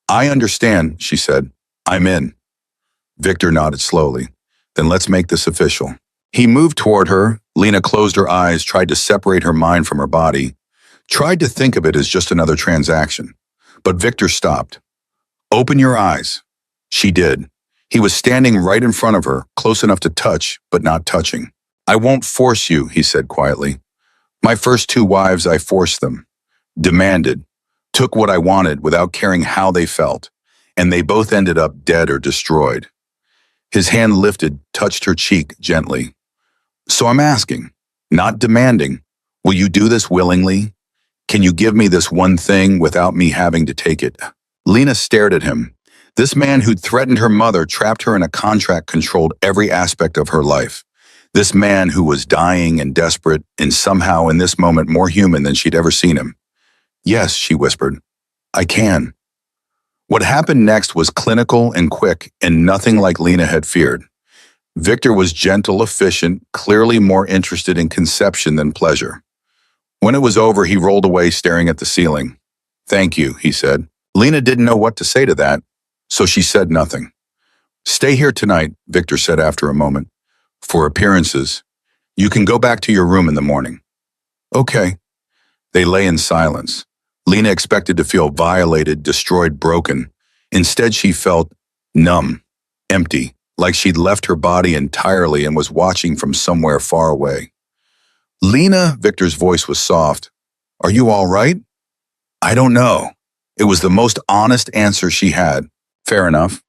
I understand, she said. I'm in. Victor nodded slowly. Then let's make this official. He moved toward her. Lena closed her eyes, tried to separate her mind from her body, tried to think of it as just another transaction. But Victor stopped. Open your eyes. She did. He was standing right in front of her, close enough to touch, but not touching. I won't force you, he said quietly. My first two wives, I forced them. Demanded. Took what I wanted without caring how they felt. And they both ended up dead or destroyed. His hand lifted, touched her cheek gently. So I'm asking, not demanding, will you do this willingly? Can you give me this one thing without me having to take it? Lena stared at him. This man who'd threatened her mother, trapped her in a contract, controlled every aspect of her life. This man who was dying and desperate and somehow in this moment more human than she'd ever seen him. Yes, she whispered. I can. What happened next was clinical and quick and nothing like Lena had feared. Victor was gentle, efficient, clearly more interested in conception than pleasure. When it was over, he rolled away staring at the ceiling. Thank you, he said. Lena didn't know what to say to that, so she said nothing. Stay here tonight, Victor said after a moment. For appearances. You can go back to your room in the morning. Okay. They lay in silence. Lena expected to feel violated, destroyed, broken. Instead, she felt numb, empty, like she'd left her body entirely and was watching from somewhere far away. Lena, Victor's voice was soft. Are you all right? I don't know. It was the most honest answer she had. Fair enough.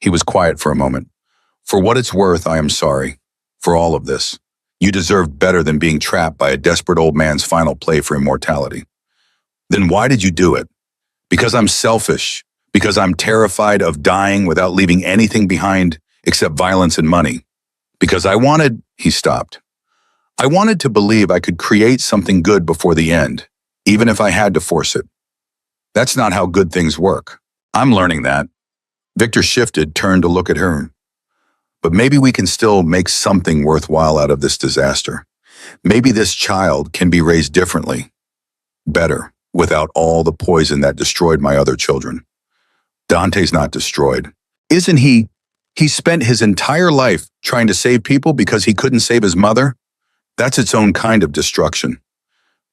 He was quiet for a moment. For what it's worth, I am sorry. For all of this. You deserve better than being trapped by a desperate old man's final play for immortality. Then why did you do it? Because I'm selfish. Because I'm terrified of dying without leaving anything behind except violence and money. Because I wanted, he stopped. I wanted to believe I could create something good before the end, even if I had to force it. That's not how good things work. I'm learning that. Victor shifted, turned to look at her. But maybe we can still make something worthwhile out of this disaster. Maybe this child can be raised differently, better, without all the poison that destroyed my other children. Dante's not destroyed. Isn't he? He spent his entire life trying to save people because he couldn't save his mother? That's its own kind of destruction.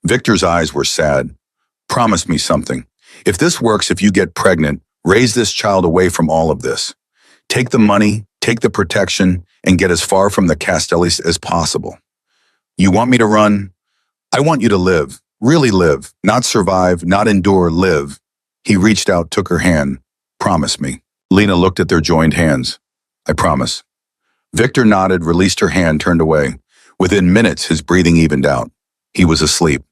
Victor's eyes were sad. Promise me something. If this works, if you get pregnant, raise this child away from all of this. Take the money, take the protection, and get as far from the Castellis as possible. You want me to run? I want you to live, really live, not survive, not endure, live. He reached out, took her hand. Promise me. Lena looked at their joined hands. I promise. Victor nodded, released her hand, turned away. Within minutes, his breathing evened out. He was asleep.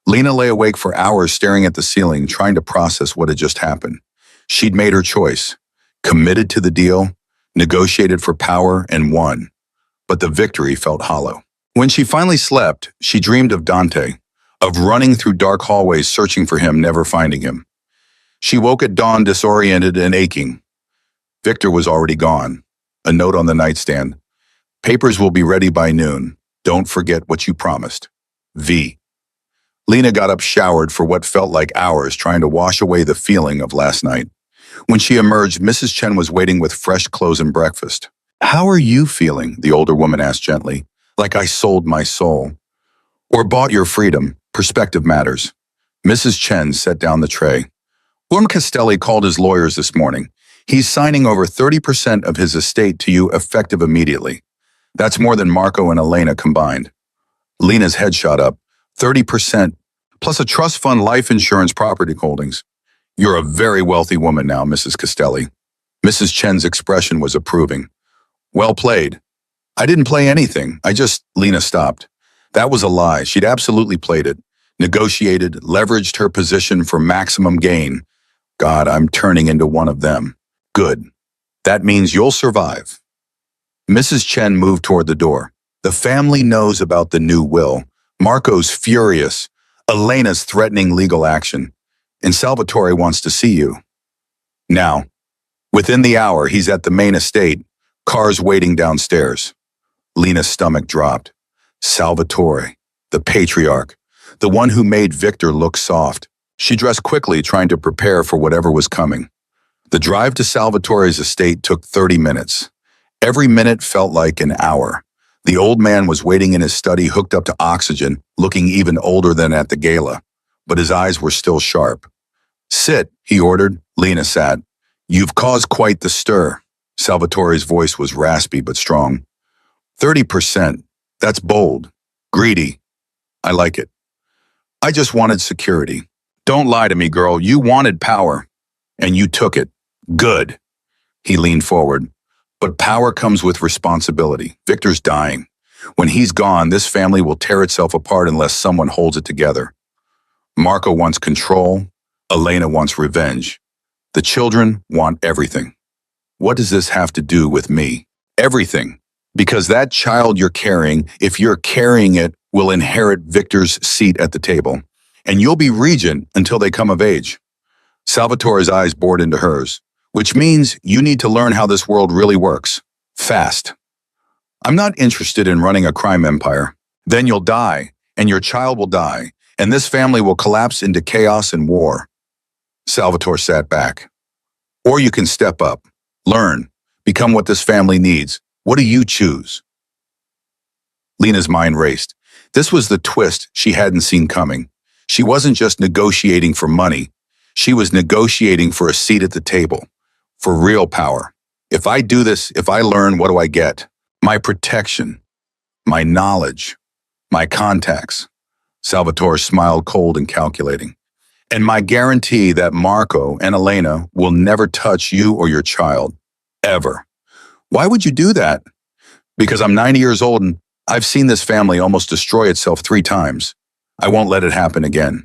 Lena lay awake for hours staring at the ceiling, trying to process what had just happened. She'd made her choice, committed to the deal, negotiated for power, and won. But the victory felt hollow. When she finally slept, she dreamed of Dante, of running through dark hallways searching for him, never finding him. She woke at dawn disoriented and aching. Victor was already gone. A note on the nightstand. Papers will be ready by noon. Don't forget what you promised. V. Lena got up, showered for what felt like hours, trying to wash away the feeling of last night. When she emerged, Mrs. Chen was waiting with fresh clothes and breakfast. How are you feeling? The older woman asked gently. Like I sold my soul. Or bought your freedom. Perspective matters. Mrs. Chen set down the tray. Lorne Castelli called his lawyers this morning. He's signing over 30% of his estate to you effective immediately. That's more than Marco and Elena combined. Lena's head shot up. 30%, plus a trust fund, life insurance, property holdings. You're a very wealthy woman now, Mrs. Castelli. Mrs. Chen's expression was approving. Well played. I didn't play anything. Lena stopped. That was a lie. She'd absolutely played it. Negotiated, leveraged her position for maximum gain. God, I'm turning into one of them. Good. That means you'll survive. Mrs. Chen moved toward the door. The family knows about the new will. Marco's furious. Elena's threatening legal action. And Salvatore wants to see you. Now, within the hour, he's at the main estate. Cars waiting downstairs. Lena's stomach dropped. Salvatore, the patriarch, the one who made Victor look soft. She dressed quickly, trying to prepare for whatever was coming. The drive to Salvatore's estate took 30 minutes. Every minute felt like an hour. The old man was waiting in his study, hooked up to oxygen, looking even older than at the gala, but his eyes were still sharp. Sit, he ordered. Lena sat. You've caused quite the stir. Salvatore's voice was raspy but strong. 30%. That's bold. Greedy. I like it. I just wanted security. Don't lie to me, girl. You wanted power. And you took it. Good. He leaned forward. But power comes with responsibility. Victor's dying. When he's gone, this family will tear itself apart unless someone holds it together. Marco wants control. Elena wants revenge. The children want everything. What does this have to do with me? Everything. Because that child you're carrying, if you're carrying it, will inherit Victor's seat at the table. And you'll be regent until they come of age. Salvatore's eyes bored into hers, which means you need to learn how this world really works. Fast. I'm not interested in running a crime empire. Then you'll die, and your child will die, and this family will collapse into chaos and war. Salvatore sat back. Or you can step up, learn, become what this family needs. What do you choose? Lena's mind raced. This was the twist she hadn't seen coming. She wasn't just negotiating for money. She was negotiating for a seat at the table, for real power. If I do this, if I learn, what do I get? My protection, my knowledge, my contacts. Salvatore smiled cold and calculating. And my guarantee that Marco and Elena will never touch you or your child, ever. Why would you do that? Because I'm 90 years old and I've seen this family almost destroy itself 3 times. I won't let it happen again.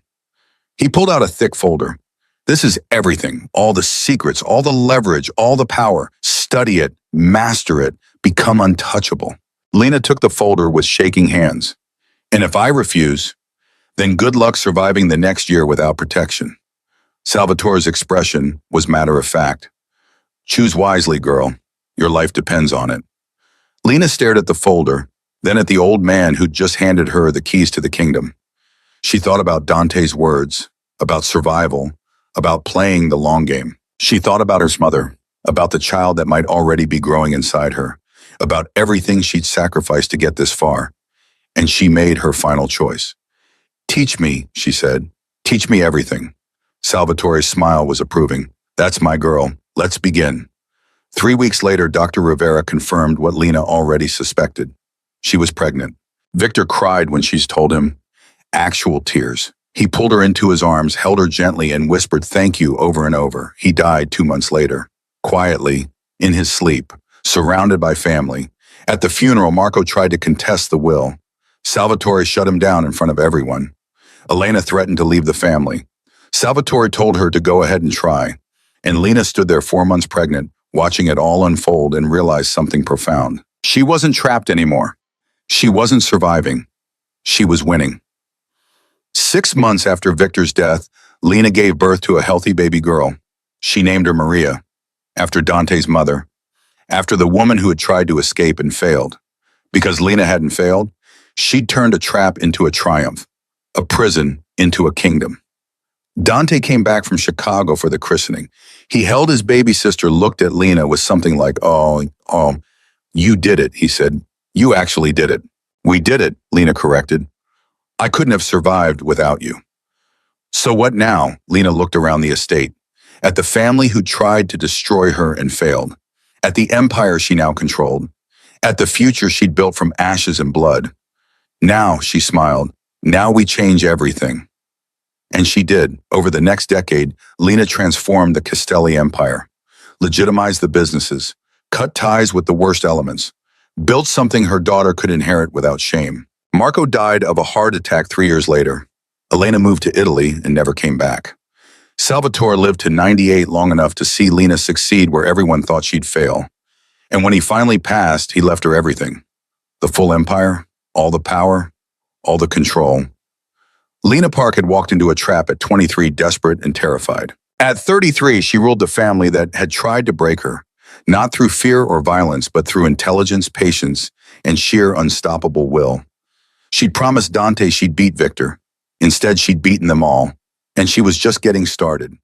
He pulled out a thick folder. This is everything, all the secrets, all the leverage, all the power. Study it, master it, become untouchable. Lena took the folder with shaking hands. And if I refuse, then good luck surviving the next year without protection. Salvatore's expression was matter of fact. Choose wisely, girl. Your life depends on it. Lena stared at the folder, then at the old man who'd just handed her the keys to the kingdom. She thought about Dante's words, about survival, about playing the long game. She thought about her mother, about the child that might already be growing inside her, about everything she'd sacrificed to get this far. And she made her final choice. Teach me, she said. Teach me everything. Salvatore's smile was approving. That's my girl. Let's begin. 3 weeks later, Dr. Rivera confirmed what Lena already suspected. She was pregnant. Victor cried when she told him. Actual tears. He pulled her into his arms, held her gently, and whispered thank you over and over. He died 2 months later, quietly, in his sleep, surrounded by family. At the funeral, Marco tried to contest the will. Salvatore shut him down in front of everyone. Elena threatened to leave the family. Salvatore told her to go ahead and try. And Lena stood there 4 months pregnant, watching it all unfold and realized something profound. She wasn't trapped anymore. She wasn't surviving. She was winning. 6 months after Victor's death, Lena gave birth to a healthy baby girl. She named her Maria, after Dante's mother, after the woman who had tried to escape and failed. Because Lena hadn't failed, she'd turned a trap into a triumph, a prison into a kingdom. Dante came back from Chicago for the christening. He held his baby sister, looked at Lena with something like, oh, you did it, he said. You actually did it. We did it, Lena corrected. I couldn't have survived without you. So what now? Lena looked around the estate, at the family who tried to destroy her and failed, at the empire she now controlled, at the future she'd built from ashes and blood. Now, she smiled, now we change everything. And she did. Over the next decade, Lena transformed the Castelli Empire, legitimized the businesses, cut ties with the worst elements, built something her daughter could inherit without shame. Marco died of a heart attack 3 years later. Elena moved to Italy and never came back. Salvatore lived to 98, long enough to see Lena succeed where everyone thought she'd fail. And when he finally passed, he left her everything. The full empire, all the power, all the control. Lena Park had walked into a trap at 23, desperate and terrified. At 33, she ruled a family that had tried to break her, not through fear or violence, but through intelligence, patience, and sheer unstoppable will. She'd promised Dante she'd beat Victor. Instead, she'd beaten them all, and she was just getting started.